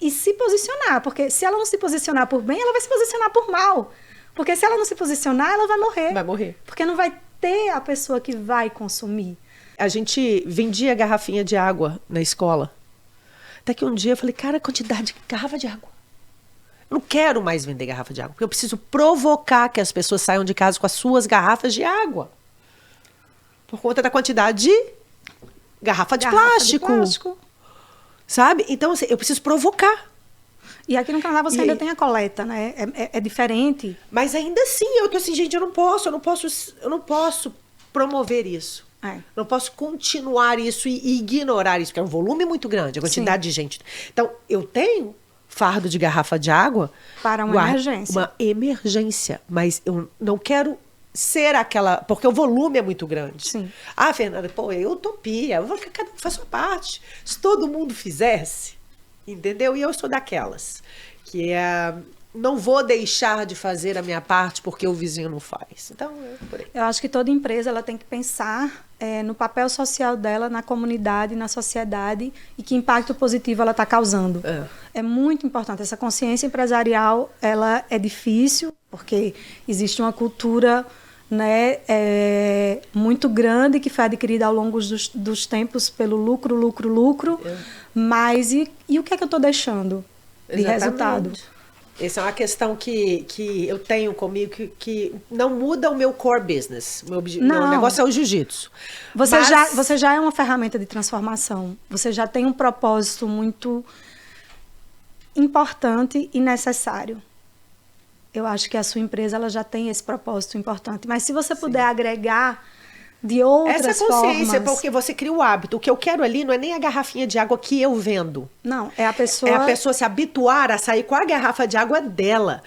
S1: e se posicionar. Porque se ela não se posicionar por bem, ela vai se posicionar por mal. Porque se ela não se posicionar, ela vai morrer.
S2: Vai morrer.
S1: Porque não vai ter a pessoa que vai consumir.
S2: A gente vendia garrafinha de água na escola. Até que um dia eu falei, cara, a quantidade de garrafa de água. Eu não quero mais vender garrafa de água. Porque eu preciso provocar que as pessoas saiam de casa com as suas garrafas de água. Por conta da quantidade de garrafa de plástico. Sabe? Então, assim, eu preciso provocar.
S1: E aqui no Canadá você ainda tem a coleta, né? É diferente.
S2: Mas ainda assim, eu tô assim, gente, eu não posso promover isso. Não posso continuar isso e ignorar isso, porque é um volume muito grande, a quantidade de gente. Então, eu tenho fardo de garrafa de água
S1: para uma emergência.
S2: Uma emergência, mas eu não quero ser aquela, porque o volume é muito grande.
S1: Sim.
S2: Ah, Fernanda, pô, é utopia, cada um faz sua parte. Se todo mundo fizesse, entendeu? E eu sou daquelas que não vou deixar de fazer a minha parte porque o vizinho não faz. Então, por aí.
S1: Eu acho que toda empresa ela tem que pensar no papel social dela na comunidade, na sociedade e que impacto positivo ela está causando. É muito importante. Essa consciência empresarial ela é difícil porque existe uma cultura, né, muito grande que foi adquirida ao longo dos tempos pelo lucro. Mas e o que é que eu estou deixando de resultado?
S2: Essa é uma questão que eu tenho comigo que não muda o meu core business. Meu negócio é o jiu-jitsu.
S1: Você já é uma ferramenta de transformação. Você já tem um propósito muito importante e necessário. Eu acho que a sua empresa ela já tem esse propósito importante. Mas se você puder agregar de outras
S2: essa consciência,
S1: formas,
S2: porque você cria o hábito. O que eu quero ali não é nem a garrafinha de água que eu vendo.
S1: Não, é a pessoa...
S2: É a pessoa se habituar a sair com a garrafa de água dela.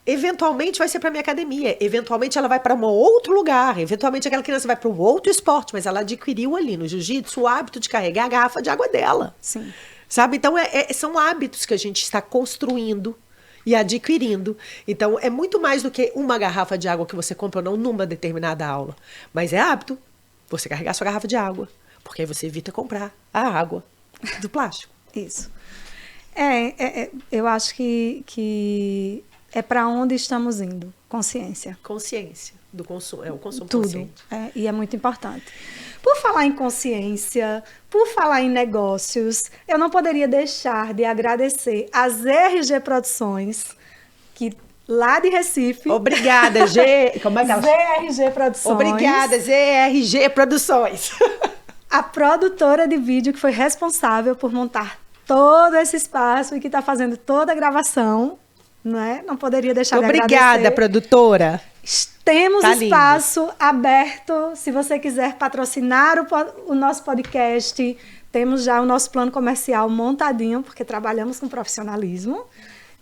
S2: Eventualmente vai ser para minha academia. Eventualmente ela vai para um outro lugar. Eventualmente aquela criança vai para um outro esporte. Mas ela adquiriu ali no jiu-jitsu o hábito de carregar a garrafa de água dela.
S1: Sim.
S2: Sabe? Então são hábitos que a gente está construindo e adquirindo. Então, é muito mais do que uma garrafa de água que você compra ou não numa determinada aula. Mas é hábito você carregar sua garrafa de água, porque aí você evita comprar a água do plástico.
S1: Isso. Eu acho que é para onde estamos indo. Consciência.
S2: Consciência do consumo. É o consumo
S1: Tudo.
S2: consciente.
S1: E é muito importante. Por falar em consciência, por falar em negócios, eu não poderia deixar de agradecer a ZRG Produções, que lá de Recife...
S2: Obrigada, Como é que ela...
S1: ZRG Produções.
S2: Obrigada, ZRG Produções.
S1: A produtora de vídeo que foi responsável por montar todo esse espaço e que está fazendo toda a gravação, né? Não poderia deixar de agradecer.
S2: Obrigada, produtora.
S1: Temos espaço aberto, se você quiser patrocinar o nosso podcast, temos já o nosso plano comercial montadinho, porque trabalhamos com profissionalismo.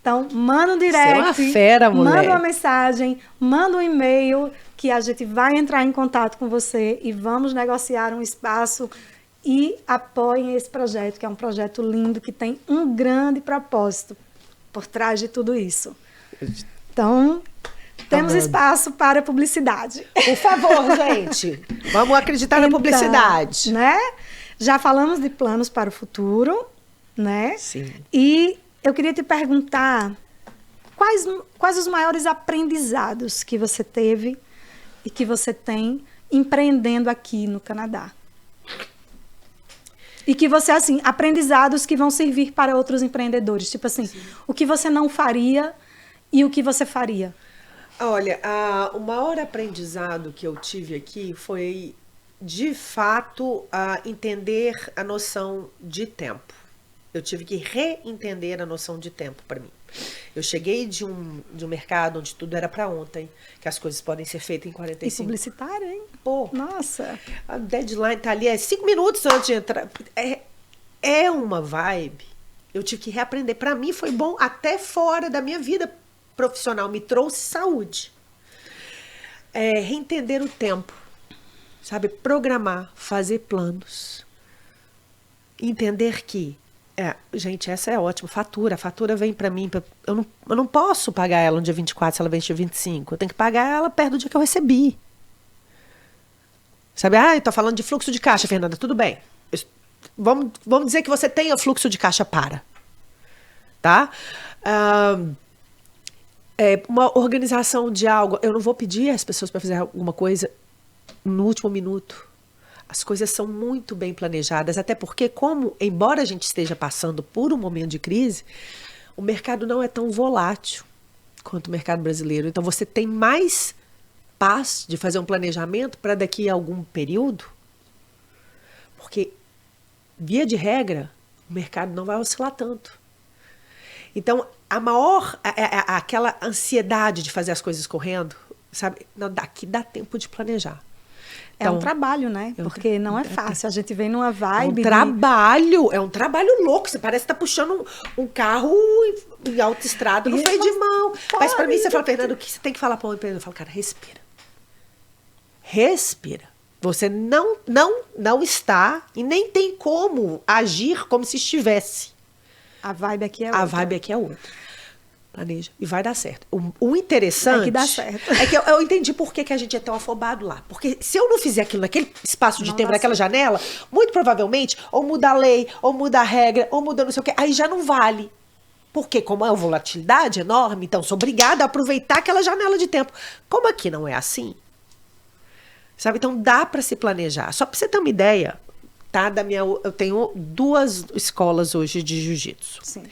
S1: Então, manda um direct,
S2: você é uma fera, mulher.
S1: Manda uma mensagem, manda um e-mail, que a gente vai entrar em contato com você e vamos negociar um espaço e apoiem esse projeto, que é um projeto lindo, que tem um grande propósito por trás de tudo isso. Então... temos espaço para publicidade.
S2: Por favor, gente. Vamos acreditar na publicidade.
S1: Né? Já falamos de planos para o futuro, né?
S2: Sim.
S1: E eu queria te perguntar quais os maiores aprendizados que você teve e que você tem empreendendo aqui no Canadá? E que você, assim, aprendizados que vão servir para outros empreendedores. Tipo assim, o que você não faria e o que você faria?
S2: Olha, o maior aprendizado que eu tive aqui foi, de fato, entender a noção de tempo. Eu tive que reentender a noção de tempo para mim. Eu cheguei de um mercado onde tudo era para ontem, que as coisas podem ser feitas em 45...
S1: E publicitário, hein?
S2: Pô,
S1: nossa!
S2: A deadline tá ali, 5 minutos antes de entrar. É uma vibe. Eu tive que reaprender. Para mim foi bom até fora da minha vida profissional, me trouxe saúde. Reentender o tempo, sabe? Programar, fazer planos. Entender que, gente, essa é ótima. A fatura vem para mim, eu não posso pagar ela no dia 24 se ela vem no dia 25. Eu tenho que pagar ela perto do dia que eu recebi. Sabe? Eu tô falando de fluxo de caixa, Fernanda, tudo bem. Vamos dizer que você tenha fluxo de caixa tá? Uma organização de algo. Eu não vou pedir às pessoas para fazer alguma coisa no último minuto. As coisas são muito bem planejadas, até porque, embora a gente esteja passando por um momento de crise, o mercado não é tão volátil quanto o mercado brasileiro. Então, você tem mais paz de fazer um planejamento para daqui a algum período, porque, via de regra, o mercado não vai oscilar tanto. Então, aquela ansiedade de fazer as coisas correndo, sabe? Não, daqui dá tempo de planejar.
S1: Então, é um trabalho, né? Porque não é fácil. A gente vem numa vibe.
S2: É um trabalho louco. Você parece que tá puxando um carro em autoestrada no freio de mão. Mas pra mim, você fala, Fernando, o que você tem que falar para o empreendedor? Eu falo, cara, respira. Respira. Você não está e nem tem como agir como se estivesse.
S1: A vibe aqui é outra.
S2: A vibe aqui é outra. Planeja. E vai dar certo. O interessante...
S1: É que dá certo.
S2: É que eu entendi por que a gente é tão afobado lá. Porque se eu não fizer aquilo naquele espaço de tempo, naquela janela, muito provavelmente, ou muda a lei, ou muda a regra, ou muda não sei o quê, aí já não vale. Porque como é uma volatilidade enorme, então sou obrigada a aproveitar aquela janela de tempo. Como aqui não é assim, sabe? Então dá para se planejar. Só para você ter uma ideia... Tá, eu tenho 2 escolas hoje de jiu-jitsu.
S1: Sim.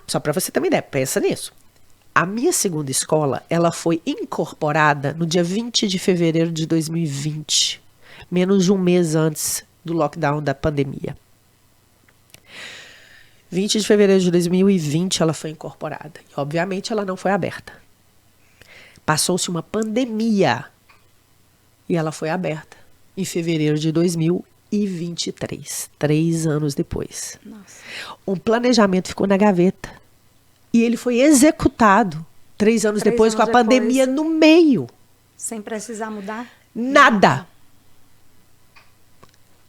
S2: Só para você ter uma ideia, pensa nisso. A minha segunda escola, ela foi incorporada no dia 20 de fevereiro de 2020, menos de um mês antes do lockdown da pandemia. 20 de fevereiro de 2020 ela foi incorporada. E, obviamente, ela não foi aberta. Passou-se uma pandemia e ela foi aberta em fevereiro de 2023, 3 anos depois.
S1: Nossa.
S2: Um planejamento ficou na gaveta. E ele foi executado 3 anos depois, com a pandemia no meio.
S1: Sem precisar mudar?
S2: Nada.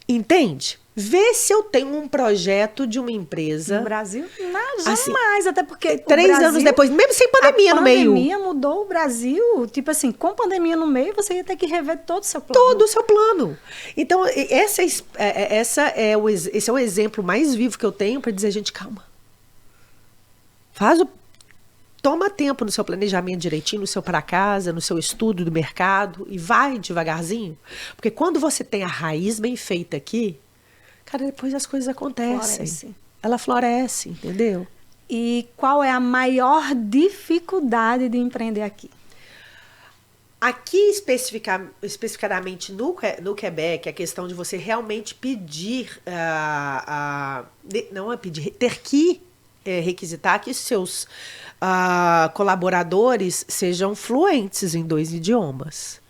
S2: Entende? Vê se eu tenho um projeto de uma empresa.
S1: No Brasil? Não, jamais. Até porque
S2: 3 anos depois, mesmo sem pandemia no meio.
S1: A pandemia mudou o Brasil. Tipo assim, com pandemia no meio, você ia ter que rever todo o seu plano.
S2: Todo o seu plano. Então, esse é o exemplo mais vivo que eu tenho para dizer, gente, calma. Toma tempo no seu planejamento direitinho, no seu para casa, no seu estudo do mercado e vai devagarzinho. Porque quando você tem a raiz bem feita aqui, cara, depois as coisas acontecem. Ela floresce, entendeu?
S1: E qual é a maior dificuldade de empreender aqui?
S2: Aqui, especificadamente no Quebec, a questão de você realmente pedir, não é pedir, ter que requisitar que seus colaboradores sejam fluentes em 2 idiomas.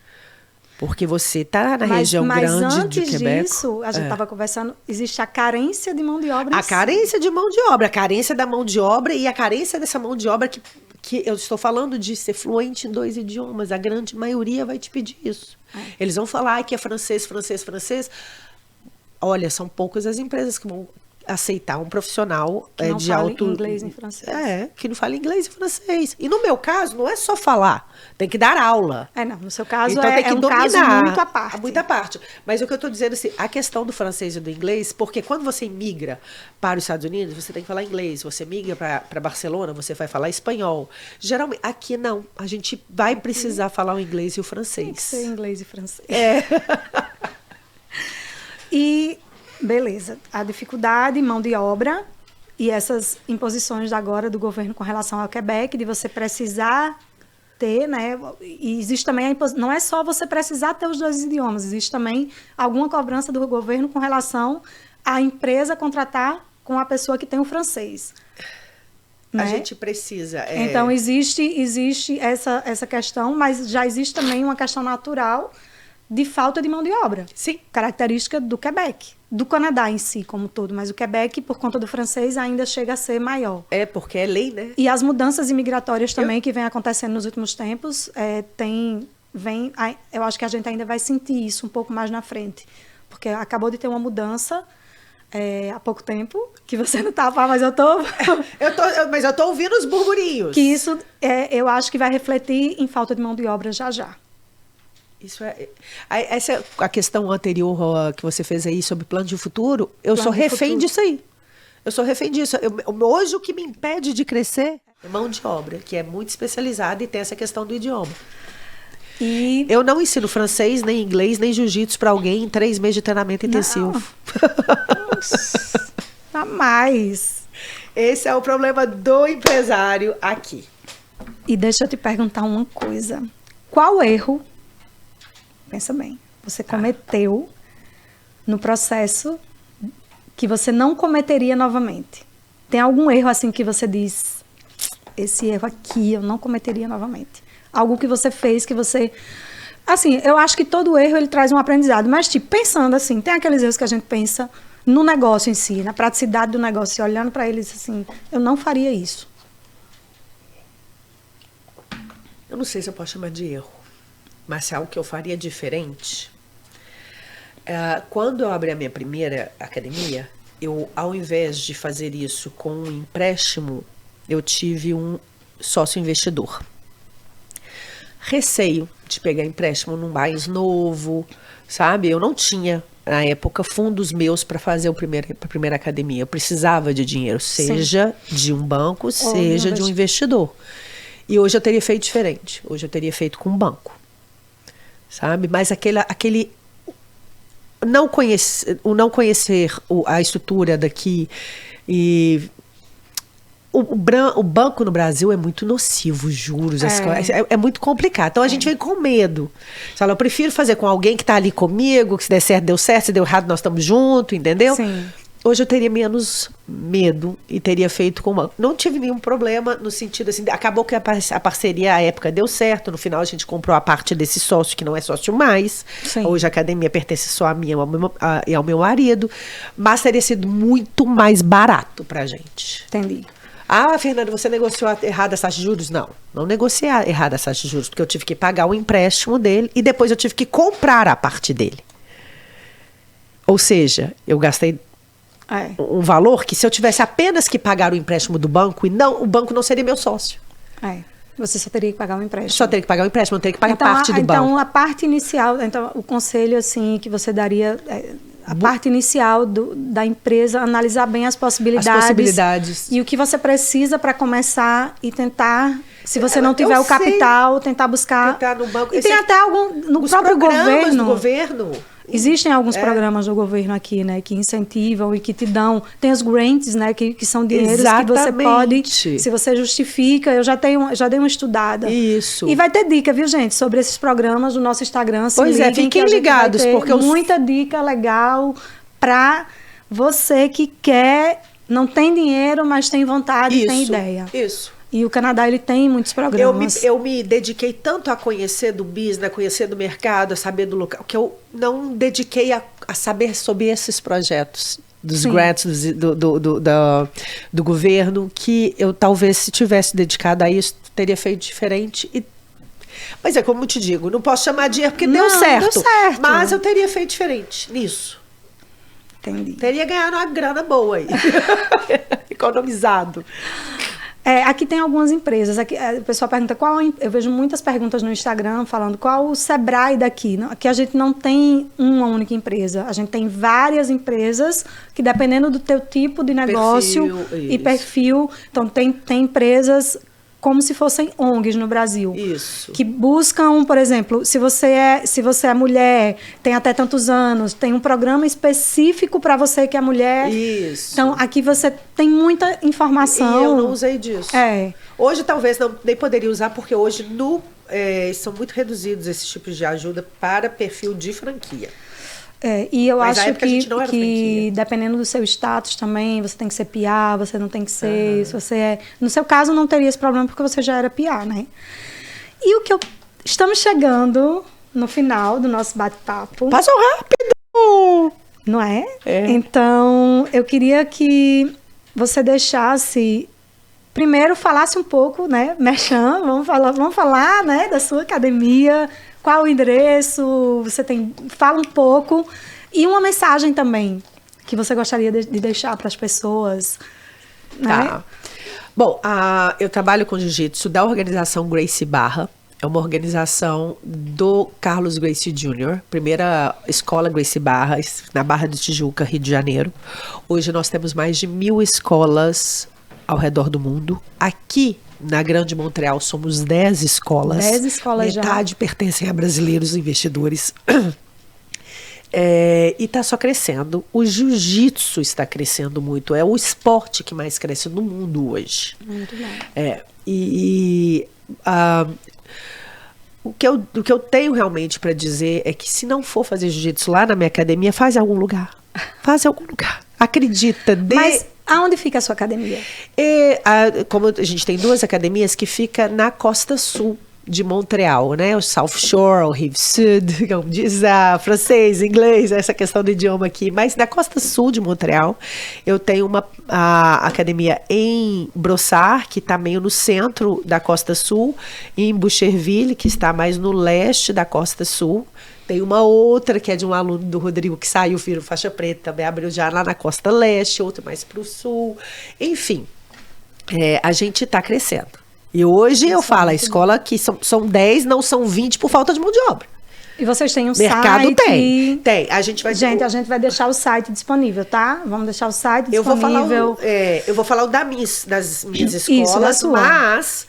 S2: Porque você está na região grande de Quebec.
S1: Mas antes disso, a gente estava conversando, existe a carência de mão de obra.
S2: A carência de mão de obra, a carência da mão de obra e a carência dessa mão de obra que eu estou falando de ser fluente em 2 idiomas. A grande maioria vai te pedir isso. Eles vão falar que é francês. Olha, são poucas as empresas que vão aceitar um profissional de alto...
S1: inglês e francês.
S2: Que não fala inglês e francês. E no meu caso, não é só falar, tem que dar aula.
S1: Não, no seu caso
S2: então, tem que
S1: um
S2: dominar,
S1: caso muito à parte.
S2: Muita parte. Mas o que eu estou dizendo, assim, a questão do francês e do inglês, porque quando você migra para os Estados Unidos, você tem que falar inglês. Você migra para Barcelona, você vai falar espanhol. Geralmente, aqui não. A gente vai precisar falar o inglês e o francês.
S1: Tem que ser inglês e francês. E... beleza, a dificuldade, mão de obra e essas imposições agora do governo com relação ao Quebec, de você precisar ter, né? E existe também não é só você precisar ter os 2 idiomas, existe também alguma cobrança do governo com relação à empresa contratar com a pessoa que tem o francês.
S2: A gente precisa.
S1: Então, existe essa questão, mas já existe também uma questão natural de falta de mão de obra.
S2: Sim.
S1: Característica do Quebec. Do Canadá em si, como todo. Mas o Quebec, por conta do francês, ainda chega a ser maior.
S2: Porque é lei, né?
S1: E as mudanças imigratórias também, que vem acontecendo nos últimos tempos, eu acho que a gente ainda vai sentir isso um pouco mais na frente. Porque acabou de ter uma mudança há pouco tempo, que você não estava, mas eu tô...
S2: Mas eu tô ouvindo os burburinhos.
S1: Que isso, eu acho que vai refletir em falta de mão de obra já já.
S2: Isso essa é a questão anterior que você fez aí sobre plano de futuro. Eu sou refém disso aí. Eu sou refém disso. Hoje o que me impede de crescer é mão de obra, que é muito especializada e tem essa questão do idioma.
S1: E
S2: eu não ensino francês, nem inglês, nem jiu-jitsu para alguém em 3 meses de treinamento intensivo.
S1: Jamais.
S2: Esse é o problema do empresário aqui.
S1: E deixa eu te perguntar uma coisa. Qual erro, pensa bem, você cometeu no processo que você não cometeria novamente? Tem algum erro assim que você diz, esse erro aqui eu não cometeria novamente? Algo que você fez que você... Assim, eu acho que todo erro ele traz um aprendizado, mas tipo, pensando assim, tem aqueles erros que a gente pensa no negócio em si, na praticidade do negócio, e olhando para eles assim, eu não faria isso.
S2: Eu não sei se eu posso chamar de erro, mas se é algo que eu faria diferente. Quando eu abri a minha primeira academia, eu, ao invés de fazer isso com um empréstimo, eu tive um sócio investidor. Receio de pegar empréstimo num mais novo, sabe? Eu não tinha, na época, fundos meus para fazer a primeira academia. Eu precisava de dinheiro, seja de um banco, seja de um investidor. E hoje eu teria feito diferente. Hoje eu teria feito com um banco, sabe? Mas aquele não conhecer a estrutura daqui e o banco no Brasil é muito nocivo, os juros, é muito complicado. Então a gente vem com medo. Eu prefiro fazer com alguém que está ali comigo, que se der certo, deu certo, se deu errado, nós estamos juntos, entendeu?
S1: Sim.
S2: Hoje eu teria menos medo e teria feito com o banco. Não tive nenhum problema no sentido assim, acabou que a parceria à época deu certo, no final a gente comprou a parte desse sócio, que não é sócio mais. Sim. Hoje a academia pertence só a mim e ao meu marido, mas teria sido muito mais barato pra gente.
S1: Entendi.
S2: Ah, Fernanda, você negociou errado as taxas de juros? Não negociei errado as taxas de juros, porque eu tive que pagar o empréstimo dele e depois eu tive que comprar a parte dele. Ou seja, eu gastei um valor que se eu tivesse apenas que pagar o empréstimo do banco, o banco não seria meu sócio.
S1: Você só teria que pagar o empréstimo.
S2: Só teria que pagar o empréstimo, não teria que pagar parte do banco.
S1: Então, a parte inicial, o conselho assim que você daria... A parte inicial da empresa, analisar bem as possibilidades. E o que você precisa para começar e tentar, se você não tiver o capital, tentar buscar.
S2: Tentar no banco.
S1: E tem até algum no próprio governo.
S2: Do governo.
S1: Existem alguns programas do governo aqui, né, que incentivam e que te dão. Tem os grants, né, que são dinheiros que você pode, se você justifica. Eu já dei uma estudada.
S2: Isso.
S1: E vai ter dica, viu, gente, sobre esses programas no nosso Instagram.
S2: Fiquem ligados, porque
S1: muita dica legal para você que quer, não tem dinheiro, mas tem vontade e tem ideia.
S2: Isso.
S1: E o Canadá, ele tem muitos programas.
S2: Eu me dediquei tanto a conhecer do business, a conhecer do mercado, a saber do local, que eu não dediquei a saber sobre esses projetos, dos grants do governo, que eu talvez, se tivesse dedicado a isso, teria feito diferente. Mas é como eu te digo, não posso chamar de erro, porque deu certo. Mas eu teria feito diferente nisso.
S1: Entendi.
S2: Teria ganhado uma grana boa aí. Economizado.
S1: Aqui tem algumas empresas. Aqui, o pessoal pergunta eu vejo muitas perguntas no Instagram falando qual o Sebrae daqui. Aqui a gente não tem uma única empresa. A gente tem várias empresas que, dependendo do teu tipo de negócio e perfil, então tem empresas como se fossem ONGs no Brasil.
S2: Isso.
S1: Que buscam, por exemplo, se você é mulher, tem até tantos anos, tem um programa específico para você que é mulher.
S2: Isso.
S1: Então, aqui você tem muita informação.
S2: E eu não usei disso.
S1: É.
S2: Hoje, talvez, nem poderia usar, porque hoje são muito reduzidos esses tipos de ajuda para perfil de franquia.
S1: E eu acho que dependendo do seu status também, você tem que ser PR, você não tem que ser... Se você é, no seu caso, não teria esse problema porque você já era PR, né? E estamos chegando no final do nosso bate-papo.
S2: Passou rápido!
S1: Não é? Então, eu queria que você deixasse... Primeiro, falasse um pouco, né? Merchan, vamos falar, né? Da sua academia... Qual o endereço? Fala um pouco. E uma mensagem também que você gostaria de deixar para as pessoas. Né?
S2: Tá. Bom, eu trabalho com jiu-jitsu da organização Gracie Barra. É uma organização do Carlos Gracie Jr., primeira escola Gracie Barra, na Barra de Tijuca, Rio de Janeiro. Hoje nós temos mais de 1.000 escolas ao redor do mundo. Aqui, na Grande Montreal, somos 10 escolas.
S1: 10 escolas já.
S2: Metade pertencem a brasileiros investidores. E está só crescendo. O jiu-jitsu está crescendo muito. É o esporte que mais cresce no mundo hoje.
S1: Muito bom.
S2: O que eu tenho realmente para dizer é que se não for fazer jiu-jitsu lá na minha academia, faz em algum lugar. Faz em algum lugar. acredita.
S1: Mas aonde fica a sua academia?
S2: Como a gente tem 2 academias que fica na costa sul de Montreal, né? O South Shore, o Rive Sud, como diz francês, inglês, essa questão do idioma aqui. Mas na costa sul de Montreal, eu tenho a academia em Brossard, que está meio no centro da costa sul, e em Boucherville, que está mais no leste da costa sul. Tem uma outra que é de um aluno do Rodrigo que saiu, virou faixa preta, também abriu já lá na costa leste, outra mais para o sul. Enfim, a gente está crescendo. E hoje eu falo, a escola que são 10, não são 20 por falta de mão de obra.
S1: E vocês têm um
S2: Mercado
S1: site?
S2: Tem. A gente vai
S1: vai deixar o site disponível, tá? Vamos deixar o site disponível.
S2: Eu vou falar das minhas escolas, mas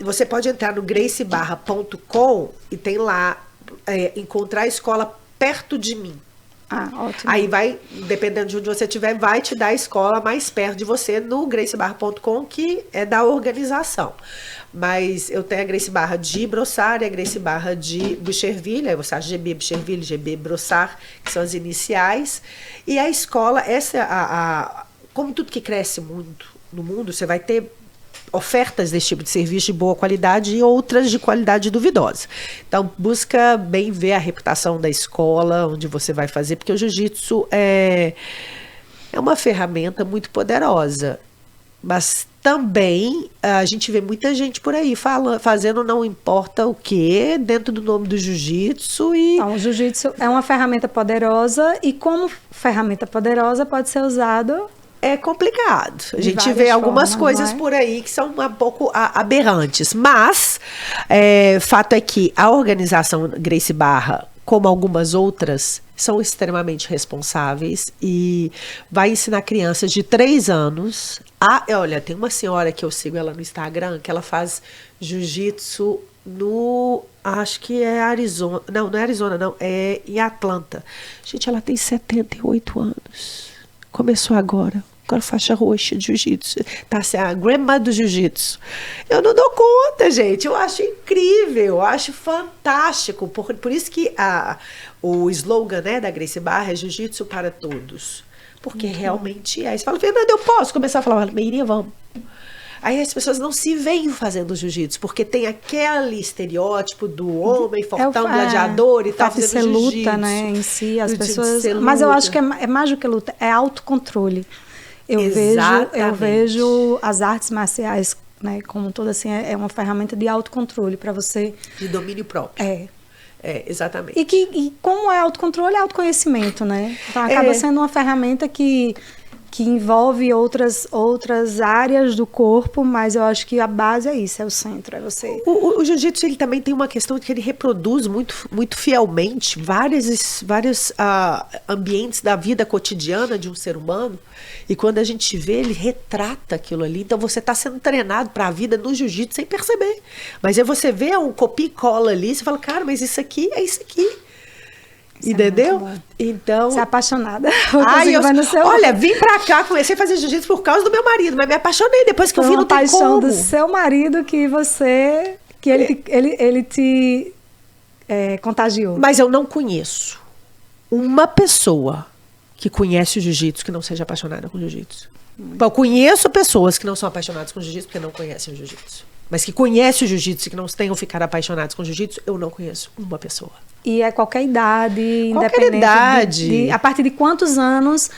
S2: você pode entrar no gracebarra.com e tem lá encontrar a escola perto de mim.
S1: Ótimo.
S2: Aí vai, dependendo de onde você estiver, vai te dar a escola mais perto de você no gracebarra.com, que é da organização. Mas eu tenho a Grace Barra de Brossard e a Grace Barra de Boucherville, aí você acha GB Boucherville, GB Brossard, que são as iniciais. E a escola, como tudo que cresce muito no mundo, você vai ter ofertas desse tipo de serviço de boa qualidade e outras de qualidade duvidosa. Então, busca bem ver a reputação da escola onde você vai fazer, porque o jiu-jitsu é uma ferramenta muito poderosa. Mas também a gente vê muita gente por aí fazendo não importa o que dentro do nome do jiu-jitsu.
S1: Então, o jiu-jitsu é uma ferramenta poderosa e como ferramenta poderosa pode ser usado...
S2: É complicado. A gente vê algumas coisas por aí que são um pouco aberrantes. Mas, fato é que a organização Grace Barra, como algumas outras, são extremamente responsáveis e vai ensinar crianças de 3 anos. Olha, tem uma senhora que eu sigo ela no Instagram, que ela faz jiu-jitsu acho que é Arizona. Não é Arizona, não. É em Atlanta. Gente, ela tem 78 anos. Começou agora faixa roxa de jiu-jitsu. Tá assim, a grandma do jiu-jitsu. Eu não dou conta, gente. Eu acho incrível, eu acho fantástico. Por isso que o slogan, né, da Grace Barra é jiu-jitsu para todos. Porque realmente é. Você fala, Fernanda, eu posso começar a falar, Meirinha, vamos. Aí as pessoas não se veem fazendo jiu-jitsu, porque tem aquele estereótipo do homem fortão, gladiador e tal,
S1: fazendo jiu-jitsu. Luta, né, em si, as pessoas... Mas eu acho que é mais do que luta, é autocontrole. Eu vejo as artes marciais, né, como toda assim, é uma ferramenta de autocontrole para você... De domínio próprio. Exatamente. E como é autocontrole, é autoconhecimento, né? Então acaba sendo uma ferramenta que envolve outras áreas do corpo, mas eu acho que a base é isso, é o centro, é você...
S2: O jiu-jitsu, ele também tem uma questão de que ele reproduz muito, muito fielmente vários ambientes da vida cotidiana de um ser humano, e quando a gente vê, ele retrata aquilo ali. Então você está sendo treinado para a vida no jiu-jitsu sem perceber. Mas aí você vê um copia e cola ali, você fala, cara, mas isso aqui é isso aqui. Entendeu?
S1: Então. Você é apaixonada.
S2: Olha, vim pra cá, comecei a fazer jiu-jitsu por causa do meu marido, mas me apaixonei depois que eu vi no tem como.
S1: A paixão do seu marido que ele te contagiou.
S2: Mas eu não conheço uma pessoa que conhece o jiu-jitsu que não seja apaixonada com o jiu-jitsu. Eu conheço pessoas que não são apaixonadas com o jiu-jitsu porque não conhecem o jiu-jitsu. Mas que conhecem o jiu-jitsu e que não tenham ficado apaixonados com o jiu-jitsu, eu não conheço uma pessoa.
S1: E é qualquer idade, independente. A partir de quantos anos?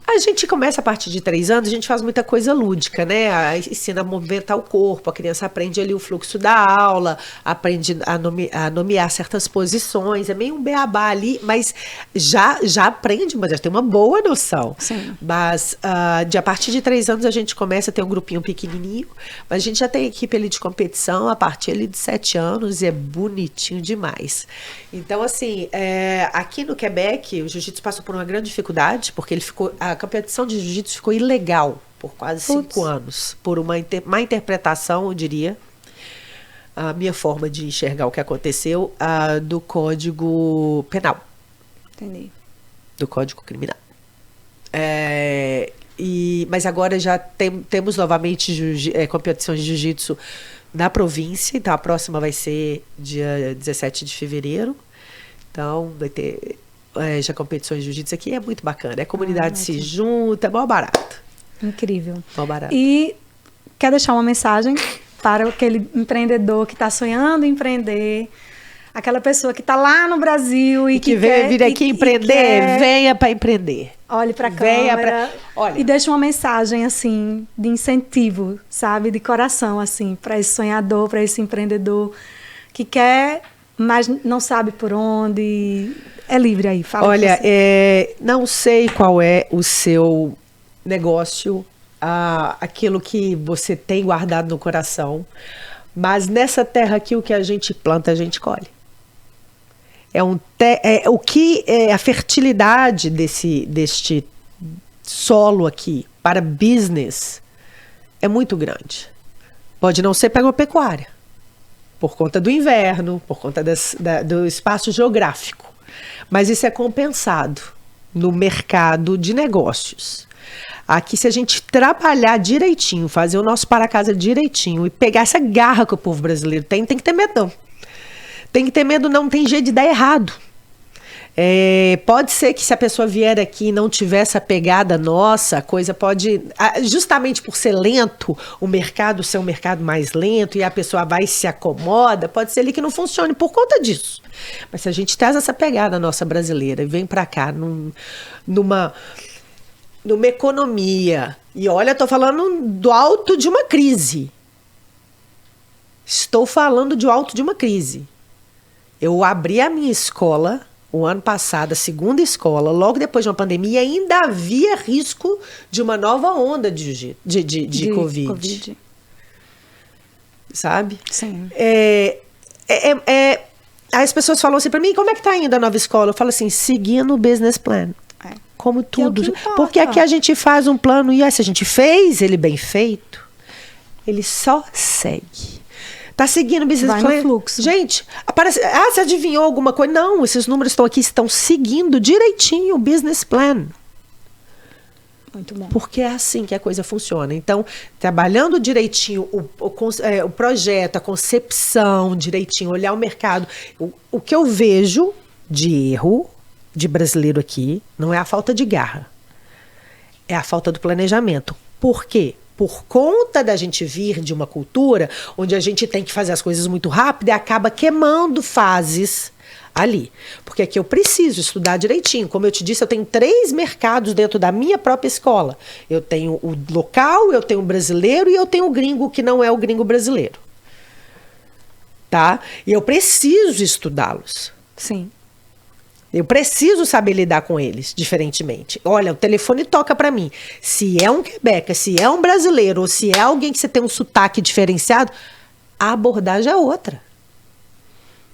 S2: A gente começa a partir de 3 anos, a gente faz muita coisa lúdica, né? Ensina a movimentar o corpo, a criança aprende ali o fluxo da aula, aprende a nomear certas posições, é meio um beabá ali, mas já aprende, mas já tem uma boa noção.
S1: Sim.
S2: Mas a partir de 3 anos a gente começa a ter um grupinho pequenininho, mas a gente já tem equipe ali de competição a partir ali de 7 anos e é bonitinho demais. Então, assim, aqui no Quebec, o jiu-jitsu passou por uma grande dificuldade, porque a competição de jiu-jitsu ficou ilegal por quase 5 anos, por uma má interpretação, eu diria, a minha forma de enxergar o que aconteceu, do Código Penal.
S1: Entendi.
S2: Do Código Criminal. Mas agora já temos novamente competições de jiu-jitsu na província, então a próxima vai ser dia 17 de fevereiro. Então vai ter já competições de jiu-jitsu aqui, é muito bacana. A comunidade se junta, é mó barato.
S1: Incrível.
S2: Mó barato.
S1: E quer deixar uma mensagem para aquele empreendedor que está sonhando em empreender, aquela pessoa que está lá no Brasil e que
S2: veio
S1: quer
S2: vir aqui empreender, venha para empreender.
S1: Olhe para a câmera e deixe uma mensagem assim de incentivo, sabe, de coração assim para esse sonhador, para esse empreendedor que quer, mas não sabe por onde. É livre aí, fala.
S2: Olha, não sei qual é o seu negócio, aquilo que você tem guardado no coração, mas nessa terra aqui o que a gente planta, a gente colhe. O que é a fertilidade deste solo aqui para business é muito grande. Pode não ser para a pecuária, por conta do inverno, por conta do espaço geográfico, mas isso é compensado no mercado de negócios. Aqui, se a gente trabalhar direitinho, fazer o nosso para casa direitinho e pegar essa garra que o povo brasileiro tem que ter medo não. Tem que ter medo, não tem jeito de dar errado. Pode ser que se a pessoa vier aqui e não tiver essa pegada nossa, a coisa pode, justamente por ser lento, o mercado ser um mercado mais lento e a pessoa vai e se acomoda, pode ser ali que não funcione por conta disso. Mas se a gente traz essa pegada nossa brasileira e vem para cá numa economia, e olha, estou falando do alto de uma crise. Estou falando do alto de uma crise. Eu abri a minha escola o ano passado, a segunda escola, logo depois de uma pandemia, ainda havia risco de uma nova onda de Covid. Sabe?
S1: Sim.
S2: As pessoas falam assim para mim, como é que tá indo a nova escola? Eu falo assim, seguindo o business plan. Como tudo. Porque aqui a gente faz um plano e se a gente fez ele bem feito, ele só segue. Tá seguindo o business plan.
S1: No fluxo.
S2: Gente, você adivinhou alguma coisa? Não, esses números estão aqui, estão seguindo direitinho o business plan.
S1: Muito bom.
S2: Porque é assim que a coisa funciona. Então, trabalhando direitinho o projeto, a concepção direitinho, olhar o mercado. O que eu vejo de erro de brasileiro aqui não é a falta de garra. É a falta do planejamento. Por quê? Por conta da gente vir de uma cultura onde a gente tem que fazer as coisas muito rápido e acaba queimando fases ali. Porque aqui eu preciso estudar direitinho. Como eu te disse, eu tenho 3 mercados dentro da minha própria escola. Eu tenho o local, eu tenho o brasileiro e eu tenho o gringo que não é o gringo brasileiro. Tá? E eu preciso estudá-los.
S1: Sim.
S2: Eu preciso saber lidar com eles diferentemente. Olha, o telefone toca para mim. Se é um Quebec, se é um brasileiro, ou se é alguém que você tem um sotaque diferenciado, a abordagem é outra.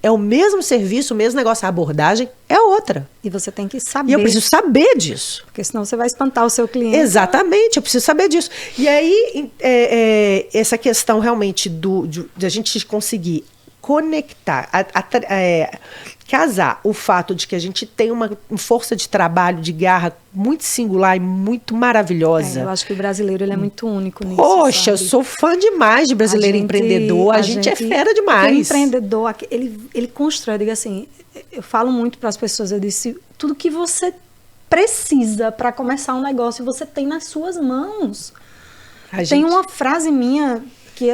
S2: É o mesmo serviço, o mesmo negócio, a abordagem é outra.
S1: E você tem que saber.
S2: E eu preciso saber disso.
S1: Porque senão você vai espantar o seu cliente.
S2: Exatamente, eu preciso saber disso. E aí, essa questão realmente de a gente conseguir conectar, casar o fato de que a gente tem uma força de trabalho, de garra muito singular e muito maravilhosa.
S1: Eu acho que o brasileiro ele é muito único nisso.
S2: Poxa,
S1: sabe?
S2: Eu sou fã demais de brasileiro empreendedor. A gente é fera demais.
S1: O empreendedor, ele constrói, eu digo assim, eu falo muito para as pessoas, eu disse, tudo que você precisa para começar um negócio, você tem nas suas mãos. Tem uma frase minha que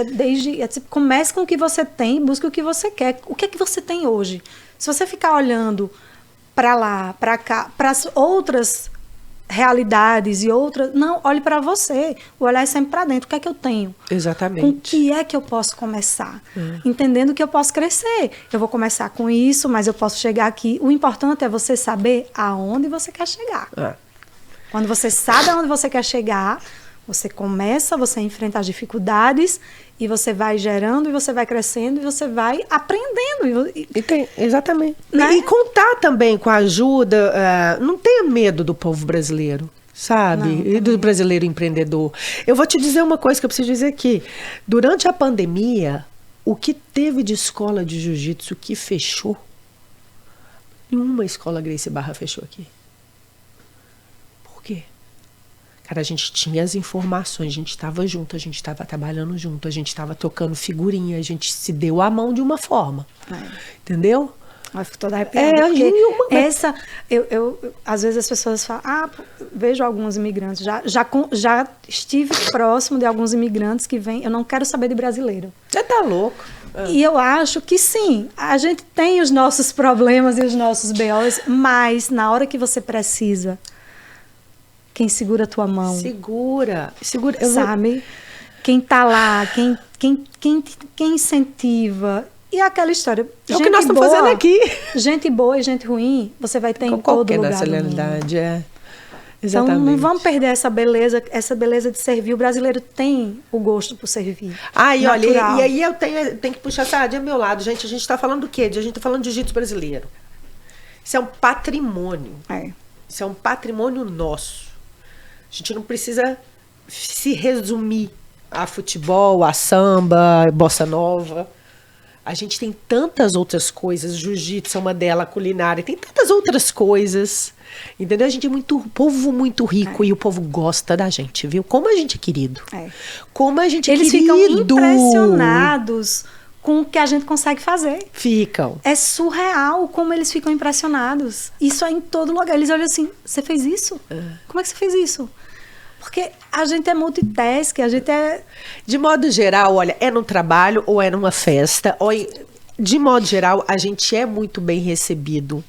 S1: comece com o que você tem, busque o que você quer. O que é que você tem hoje? Se você ficar olhando para lá, para cá, para as outras realidades e outras... Não, olhe para você. O olhar é sempre para dentro. O que é que eu tenho?
S2: Exatamente.
S1: Com o que é que eu posso começar? Entendendo que eu posso crescer. Eu vou começar com isso, mas eu posso chegar aqui. O importante é você saber aonde você quer chegar. Quando você sabe aonde você quer chegar... Você começa, você enfrenta as dificuldades e você vai gerando e você vai crescendo e você vai aprendendo.
S2: Exatamente.
S1: Né?
S2: E contar também com a ajuda, não tenha medo do povo brasileiro, sabe? E do brasileiro empreendedor. Eu vou te dizer uma coisa que eu preciso dizer aqui. Durante a pandemia, o que teve de escola de jiu-jitsu que fechou? Nenhuma escola Gracie Barra fechou aqui. Por quê? Cara, a gente tinha as informações, a gente estava junto, a gente estava trabalhando junto, a gente estava tocando figurinha, a gente se deu a mão de uma forma. Entendeu?
S1: Eu fico toda arrepiada. Às vezes as pessoas falam, vejo alguns imigrantes, já estive próximo de alguns imigrantes que vêm, eu não quero saber de brasileiro.
S2: Você tá louco?
S1: E eu acho que sim, a gente tem os nossos problemas e os nossos BOs, mas na hora que você precisa, quem segura a tua mão?
S2: Segura.
S1: Sabe? Quem tá lá, quem incentiva. E aquela história.
S2: É o que nós estamos fazendo aqui.
S1: Gente boa e gente ruim, você vai ter em todo lugar do mundo.
S2: Exatamente.
S1: Então, não vamos perder essa beleza de servir. O brasileiro tem o gosto por servir.
S2: E olha, e aí eu tenho que puxar a sardinha do meu lado, gente. A gente está falando do quê? A gente está falando de jiu-jitsu brasileiro. Isso é um patrimônio. Isso é um patrimônio nosso. A gente não precisa se resumir a futebol, a samba, bossa nova. A gente tem tantas outras coisas, jiu-jitsu é uma delas, culinária, tem tantas outras coisas, entendeu? A gente é povo muito rico e o povo gosta da gente, viu? Como a gente é querido. Como a gente é
S1: querido. Eles ficam impressionados com o que a gente consegue fazer.
S2: Ficam.
S1: É surreal como eles ficam impressionados. Isso é em todo lugar. Eles olham assim, você fez isso? Como é que você fez isso? Porque a gente é multitask, a gente é...
S2: De modo geral, olha, é no trabalho ou é numa festa. De modo geral, a gente é muito bem recebido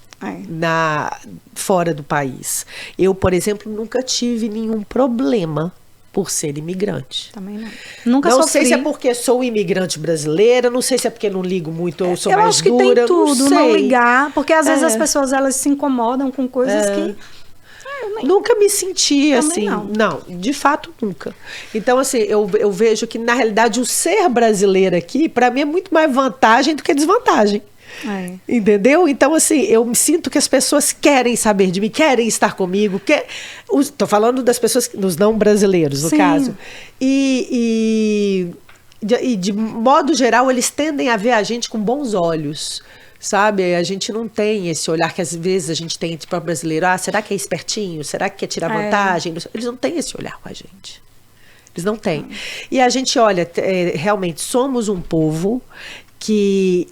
S2: fora do país. Eu, por exemplo, nunca tive nenhum problema por ser imigrante.
S1: Também não. Nunca
S2: sofri.
S1: Não
S2: sei se é porque sou imigrante brasileira, não sei se é porque não ligo muito ou sou
S1: mais
S2: mais dura.
S1: Eu acho que tem tudo,
S2: não
S1: ligar, porque às vezes as pessoas elas se incomodam com coisas que...
S2: Nunca me senti assim.
S1: Não,
S2: de fato, nunca. Então, assim, eu vejo que, na realidade, o ser brasileiro aqui, para mim, é muito mais vantagem do que desvantagem. Entendeu? Então, assim, eu me sinto que as pessoas querem saber de mim, querem estar comigo. Estou falando das pessoas, dos não brasileiros, no caso. E de modo geral, eles tendem a ver a gente com bons olhos. Sabe, a gente não tem esse olhar que às vezes a gente tem para o brasileiro. Será que é espertinho? Será que quer tirar vantagem? Eles não têm esse olhar com a gente. Eles não têm. E a gente, olha, realmente somos um povo que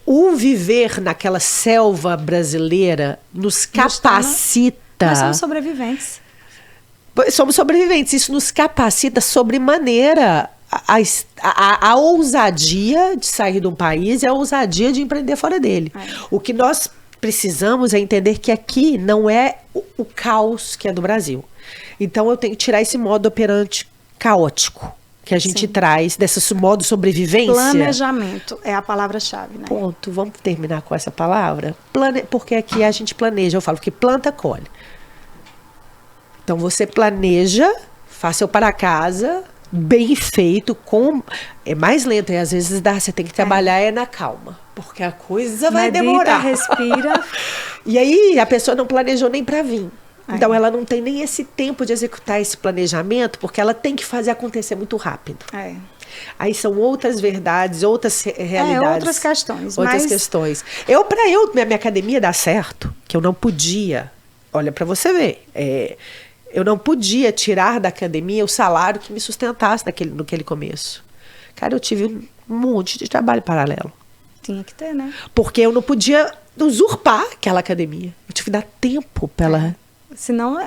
S2: o viver naquela selva brasileira nos capacita.
S1: Nós somos sobreviventes.
S2: Somos sobreviventes. Isso nos capacita sobremaneira a ousadia de sair de um país e a ousadia de empreender fora dele. O que nós precisamos é entender que aqui não é o caos que é do Brasil. Então eu tenho que tirar esse modo operante caótico que a gente traz, desse modo sobrevivência.
S1: Planejamento é a palavra-chave, né?
S2: Ponto. Vamos terminar com essa palavra? Porque aqui a gente planeja. Eu falo que planta, colhe. Então você planeja, faça o para casa, bem feito, é mais lento, e às vezes você tem que trabalhar na calma, porque a coisa vai demorar.
S1: Respira.
S2: E aí a pessoa não planejou nem para vir. Então ela não tem nem esse tempo de executar esse planejamento, porque ela tem que fazer acontecer muito rápido. Aí são outras verdades, outras realidades.
S1: Outras questões.
S2: Questões. Minha academia dar certo, que eu não podia, olha para você ver, eu não podia tirar da academia o salário que me sustentasse naquele começo. Cara, eu tive um monte de trabalho paralelo.
S1: Tinha que ter, né?
S2: Porque eu não podia usurpar aquela academia. Eu tive que dar tempo para ela.
S1: Senão...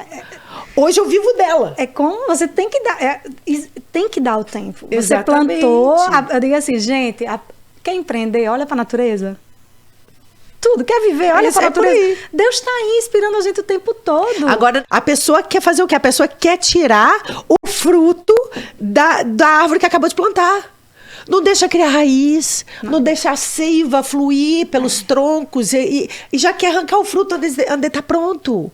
S2: Hoje eu vivo dela.
S1: É como você tem que dar... tem que dar o tempo.
S2: Exatamente.
S1: Você plantou... eu digo assim, gente, quer empreender? Olha para a natureza. Tudo, quer viver, olha para a natureza. Deus está aí inspirando a gente o tempo todo.
S2: Agora, a pessoa quer fazer o quê? A pessoa quer tirar o fruto da árvore que acabou de plantar. Não deixa criar raiz, não deixa a seiva fluir pelos troncos e já quer arrancar o fruto onde está pronto.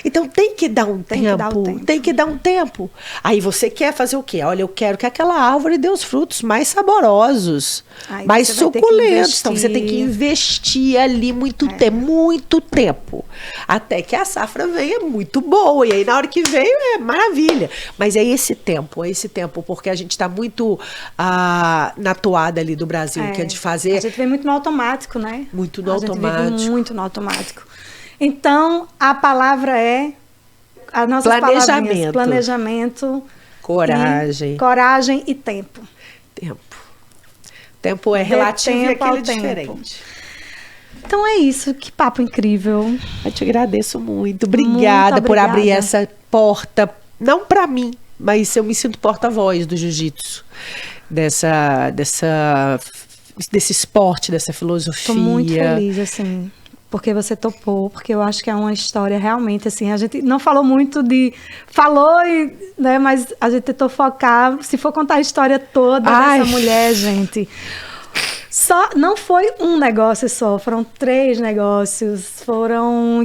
S2: Então tem que dar um tempo. Tem que dar um tempo. Aí você quer fazer o quê? Olha, eu quero que aquela árvore dê os frutos mais saborosos, mais suculentos. Então você tem que investir ali muito tempo. Até que a safra venha muito boa. E aí na hora que veio é maravilha. Mas é esse tempo, porque a gente está muito na toada ali do Brasil, que é de fazer...
S1: A gente vê muito no automático, né?
S2: Muito no automático.
S1: A gente vive muito no automático. Então, a palavra é... As nossas
S2: planejamento.
S1: Planejamento.
S2: Coragem
S1: e tempo.
S2: Tempo é relativo e aquilo é diferente.
S1: Então é isso, que papo incrível.
S2: Eu te agradeço muito. Obrigada por abrir essa porta, não para mim, mas eu me sinto porta-voz do jiu-jitsu, desse esporte, dessa filosofia.
S1: Estou muito feliz, assim, porque você topou, porque eu acho que é uma história realmente, assim, a gente não falou muito né, mas a gente tentou focar, se for contar a história toda dessa mulher, gente... Não foi um negócio só, foram 3 negócios,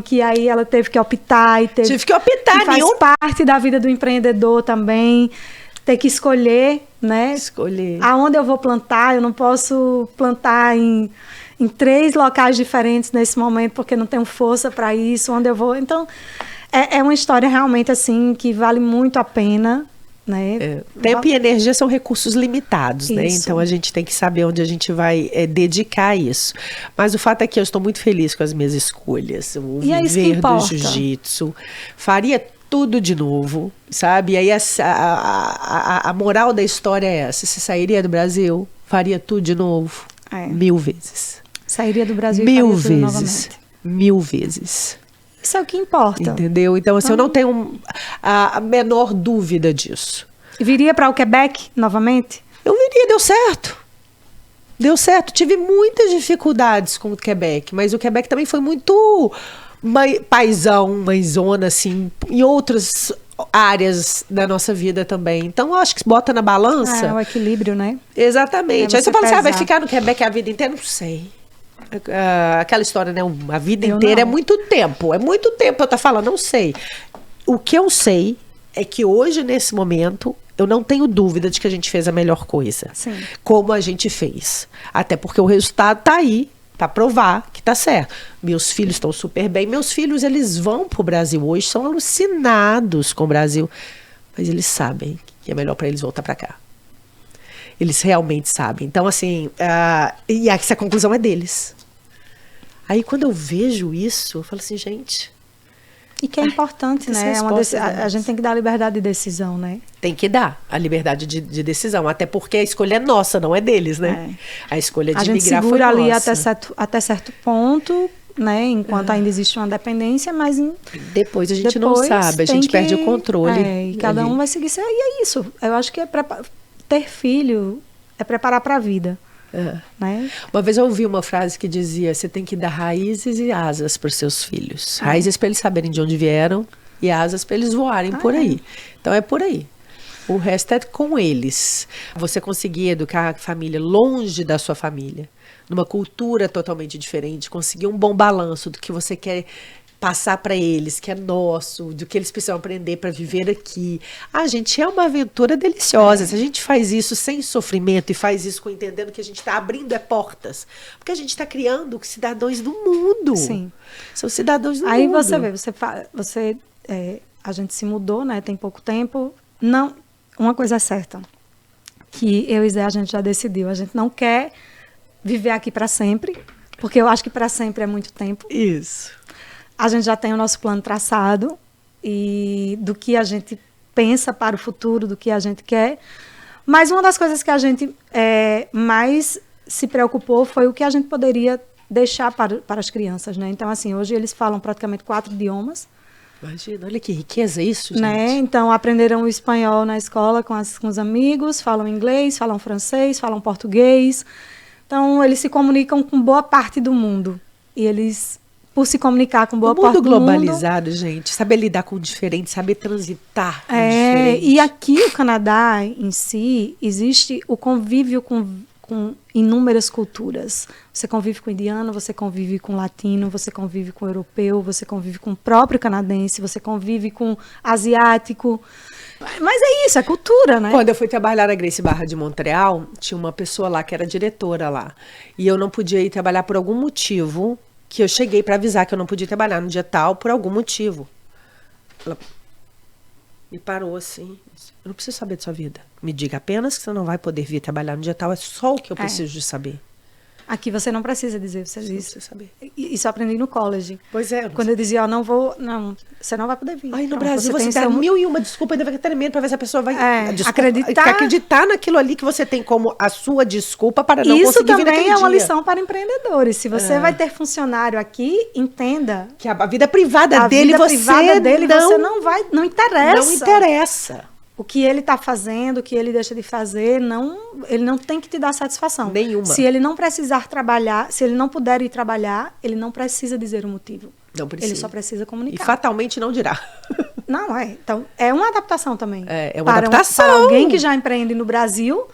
S1: que aí ela teve que optar.
S2: Tive que optar,
S1: que faz parte da vida do empreendedor também, ter que escolher, né?
S2: Escolher.
S1: Aonde eu vou plantar, eu não posso plantar em 3 locais diferentes nesse momento, porque não tenho força para isso, onde eu vou. Então, é uma história realmente, assim, que vale muito a pena. Né?
S2: Tempo e energia são recursos limitados, né? Então a gente tem que saber onde a gente vai dedicar isso. Mas o fato é que eu estou muito feliz com as minhas escolhas. O viver do jiu-jitsu. Faria tudo de novo, sabe? E aí a moral da história é essa. Se sairia do Brasil, faria tudo de novo. 1000 vezes.
S1: Sairia do Brasil
S2: 1000
S1: e faria tudo
S2: vezes.
S1: novamente.
S2: 1000 vezes.
S1: Isso é o que importa.
S2: Entendeu? Então, assim, eu não tenho a menor dúvida disso.
S1: Viria para o Quebec novamente?
S2: Eu viria, deu certo. Deu certo. Tive muitas dificuldades com o Quebec, mas o Quebec também foi muito paizão, mãezona, assim, em outras áreas da nossa vida também. Então, eu acho que bota na balança.
S1: É o equilíbrio, né?
S2: Exatamente. Aí você fala assim, vai ficar no Quebec a vida inteira? Não sei. Aquela história, né? A vida inteira é muito tempo. É muito tempo eu estar falando, não sei. O que eu sei é que hoje, nesse momento, eu não tenho dúvida de que a gente fez a melhor coisa.
S1: Sim.
S2: Como a gente fez. Até porque o resultado tá aí, para provar que tá certo. Meus filhos estão super bem. Meus filhos, eles vão pro Brasil hoje, são alucinados com o Brasil. Mas eles sabem que é melhor para eles voltar para cá. Eles realmente sabem. Então, assim, e essa conclusão é deles. Aí, quando eu vejo isso, eu falo assim, gente...
S1: E que é importante, né? A gente tem que dar a liberdade de decisão, né?
S2: Tem que dar a liberdade de decisão. Até porque a escolha é nossa, não é deles, né? A escolha de migrar foi nossa. A gente
S1: segura ali até certo ponto, né? Enquanto ainda existe uma dependência, mas...
S2: Depois a gente não sabe, a gente perde o controle.
S1: E cada um vai seguir. E é isso. Eu acho que ter filho é preparar para a vida. Né?
S2: Uma vez eu ouvi uma frase que dizia: você tem que dar raízes e asas para os seus filhos. Raízes para eles saberem de onde vieram e asas para eles voarem por aí. Então é por aí. O resto é com eles. Você conseguir educar a família longe da sua família, numa cultura totalmente diferente, conseguir um bom balanço do que você quer passar para eles, que é nosso, do que eles precisam aprender para viver aqui. Gente, é uma aventura deliciosa. Se a gente faz isso sem sofrimento e faz isso entendendo que a gente está abrindo portas, porque a gente está criando cidadãos do mundo.
S1: Sim.
S2: São cidadãos do mundo.
S1: Aí você vê, a gente se mudou, né? Tem pouco tempo. Não, uma coisa é certa, que eu e Zé a gente já decidiu. A gente não quer viver aqui para sempre, porque eu acho que para sempre é muito tempo.
S2: Isso.
S1: A gente já tem o nosso plano traçado e do que a gente pensa para o futuro, do que a gente quer. Mas uma das coisas que a gente mais se preocupou foi o que a gente poderia deixar para as crianças, né? Então, assim, hoje eles falam praticamente 4 idiomas.
S2: Imagina, olha que riqueza isso, gente.
S1: Né? Então, aprenderam o espanhol na escola com os amigos, falam inglês, falam francês, falam português. Então, eles se comunicam com boa parte do mundo. E eles... por se comunicar com boa parte do mundo.
S2: O mundo globalizado, gente, saber lidar com o diferente, saber transitar com o diferente.
S1: E aqui o Canadá em si, existe o convívio com inúmeras culturas. Você convive com indiano, você convive com latino, você convive com europeu, você convive com o próprio canadense, você convive com asiático. Mas é isso, é cultura, né?
S2: Quando eu fui trabalhar na Gracie Barra de Montreal, tinha uma pessoa lá que era diretora lá. E eu não podia ir trabalhar por algum motivo, que eu cheguei para avisar que eu não podia trabalhar no dia tal por algum motivo. Ela me parou assim. Eu não preciso saber da sua vida. Me diga apenas que você não vai poder vir trabalhar no dia tal. É só o que eu preciso de saber.
S1: Aqui você não precisa dizer, você diz.
S2: Você saber.
S1: Isso eu aprendi no college.
S2: Pois é.
S1: Quando eu dizia, não, você não vai poder vir.
S2: Aí no
S1: Pronto,
S2: Brasil você dá mil e uma desculpa, ainda vai ter treinamento para ver se a pessoa vai acreditar naquilo ali que você tem como a sua desculpa para não conseguir vir naquele dia.
S1: Isso também é uma lição para empreendedores. Se você vai ter funcionário aqui, entenda
S2: que a vida privada dele você
S1: não interessa.
S2: Não interessa.
S1: O que ele está fazendo, o que ele deixa de fazer, ele não tem que te dar satisfação.
S2: Nenhuma.
S1: Se ele não precisar trabalhar, se ele não puder ir trabalhar, ele não precisa dizer o motivo.
S2: Não precisa.
S1: Ele só precisa comunicar.
S2: E fatalmente não dirá.
S1: Não, Então, é uma adaptação também.
S2: É uma adaptação.
S1: Para alguém que já empreende no Brasil,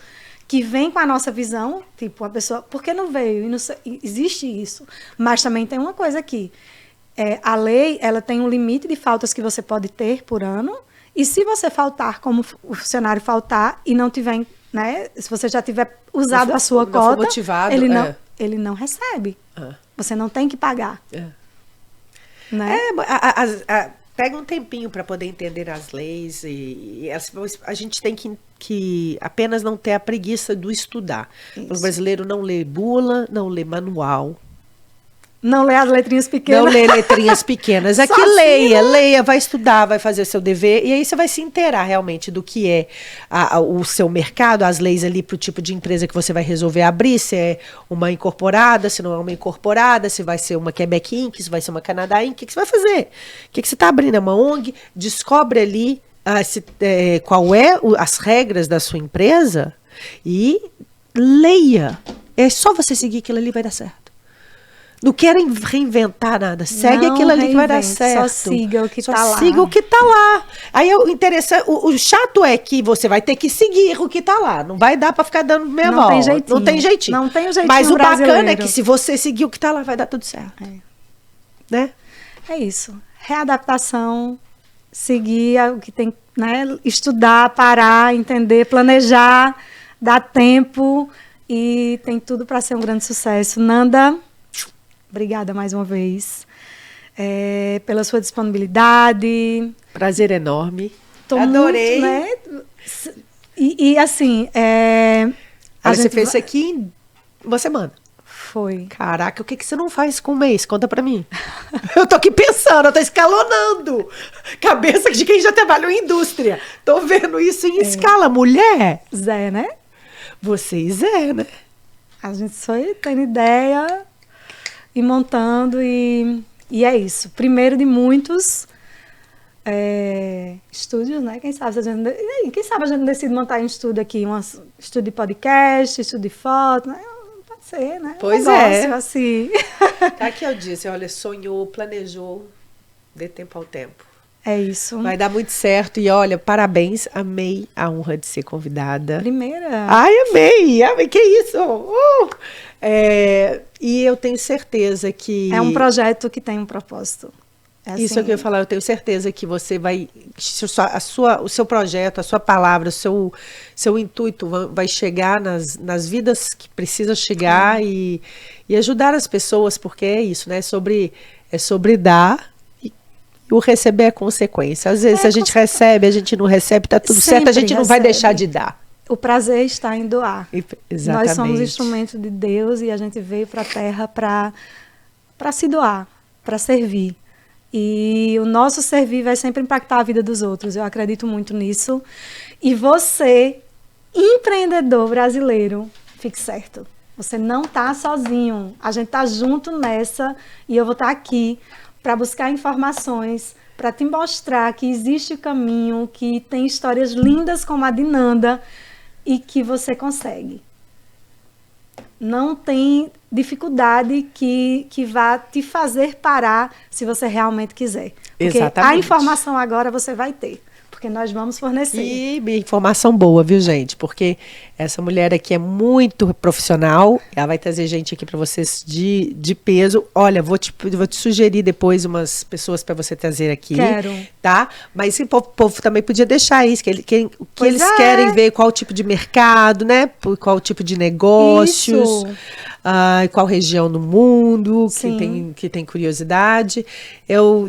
S1: que vem com a nossa visão, tipo, a pessoa, por que não veio? E não sei, existe isso. Mas também tem uma coisa aqui. A lei, ela tem um limite de faltas que você pode ter por ano. E se você faltar, como o funcionário faltar, e não tiver, né? Se você já tiver usado a sua cota,
S2: motivado,
S1: ele não recebe. Você não tem que pagar. Né?
S2: Pega um tempinho para poder entender as leis e a gente tem que apenas não ter a preguiça do estudar. Isso. O brasileiro não lê bula, não lê manual.
S1: Não lê as letrinhas pequenas.
S2: Não lê letrinhas pequenas. Aqui leia, vai estudar, vai fazer seu dever. E aí você vai se inteirar realmente do que é o seu mercado, as leis ali para o tipo de empresa que você vai resolver abrir. Se é uma incorporada, se não é uma incorporada, se vai ser uma Quebec Inc., se vai ser uma Canadá Inc. O que você vai fazer? O que você está abrindo? É uma ONG? Descobre ali qual é as regras da sua empresa e leia. É só você seguir aquilo ali, vai dar certo. Não querem reinventar nada. Segue aquilo ali que vai dar certo.
S1: Só siga o que está lá.
S2: Siga o que está lá. Aí o chato é que você vai ter que seguir o que está lá. Não vai dar para ficar dando meia volta. Não tem jeitinho.
S1: Não tem o jeitinho.
S2: Mas o bacana é que se você seguir o que está lá, vai dar tudo certo. Né?
S1: É isso. Readaptação, seguir o que tem, né? Estudar, parar, entender, planejar, dar tempo e tem tudo para ser um grande sucesso. Nanda, obrigada mais uma vez pela sua disponibilidade.
S2: Prazer enorme. Adorei.
S1: Muito, né? E assim...
S2: você fez isso aqui em uma semana.
S1: Foi.
S2: Caraca, o que você não faz com um mês? Conta pra mim. Eu tô aqui pensando, eu tô escalonando. Cabeça de quem já trabalhou em indústria. Tô vendo isso em escala. Mulher.
S1: Zé, né?
S2: Vocês né?
S1: A gente só tem ideia... e montando, e é isso. Primeiro de muitos estúdios, né? Quem sabe a gente decide montar um estúdio aqui, um estúdio de podcast, estúdio de foto, né? Pode ser, né?
S2: Pois
S1: negócio, assim.
S2: Tá aqui eu disse, olha, sonhou, planejou, dê tempo ao tempo.
S1: É isso.
S2: Vai dar muito certo e olha, parabéns, amei a honra de ser convidada.
S1: Primeira.
S2: Ai, amei, que isso? E eu tenho certeza que...
S1: É um projeto que tem um propósito. Assim,
S2: isso é o que eu ia falar, eu tenho certeza que você vai... o seu projeto, a sua palavra, o seu intuito vai chegar nas vidas que precisa chegar e ajudar as pessoas, porque é isso, né? É sobre dar e o receber é consequência. Às vezes a gente recebe, a gente não recebe, tá tudo certo, a gente não vai deixar de dar.
S1: O prazer está em doar.
S2: Exatamente.
S1: Nós somos instrumentos de Deus e a gente veio para a Terra para se doar, para servir. E o nosso servir vai sempre impactar a vida dos outros. Eu acredito muito nisso. E você, empreendedor brasileiro, fique certo. Você não está sozinho. A gente está junto nessa e eu vou estar aqui para buscar informações, para te mostrar que existe o caminho, que tem histórias lindas como a de Nanda, e que você consegue. Não tem dificuldade que vá te fazer parar se você realmente quiser. Porque
S2: exatamente.
S1: A informação agora você vai ter. Porque nós vamos fornecer.
S2: E informação boa, viu, gente? Porque essa mulher aqui é muito profissional. Ela vai trazer gente aqui para vocês de peso. Olha, vou te sugerir depois umas pessoas para você trazer aqui.
S1: Quero.
S2: Tá? Mas o povo também podia deixar isso. O que eles querem ver, qual tipo de mercado,
S1: né?
S2: Qual tipo de negócios.
S1: Isso.
S2: Qual região no mundo que tem curiosidade.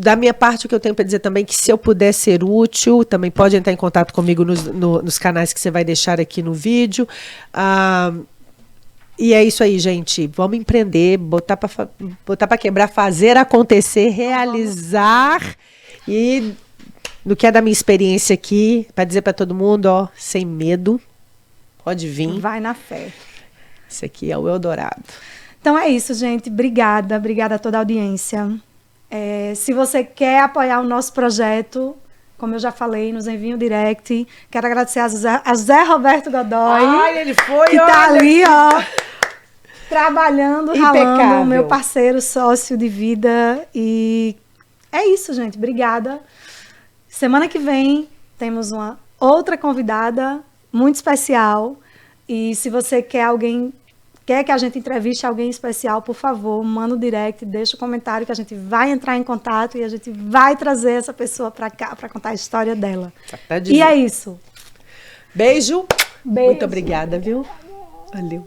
S2: Da minha parte, o que eu tenho para dizer também, que se eu puder ser útil, também pode entrar em contato comigo nos canais que você vai deixar aqui no vídeo. E é isso aí, gente. Vamos empreender, botar para quebrar, fazer acontecer, realizar. E no que é da minha experiência aqui, para dizer para todo mundo, ó, sem medo, pode vir.
S1: Vai na fé.
S2: Esse aqui é o Eldorado.
S1: Então é isso, gente. Obrigada a toda a audiência. Se você quer apoiar o nosso projeto, como eu já falei, nos envie um direct. Quero agradecer a Zé Roberto Godoy.
S2: Ai, ele foi,
S1: que tá ali, ó, trabalhando, ralando, meu parceiro, sócio de vida. E é isso, gente. Obrigada. Semana que vem temos uma outra convidada muito especial. E se você quer que a gente entreviste alguém especial, por favor, manda um direct, deixa um comentário que a gente vai entrar em contato e a gente vai trazer essa pessoa para cá para contar a história dela. E é isso.
S2: Beijo.
S1: Beijo.
S2: Muito obrigada, viu? Valeu.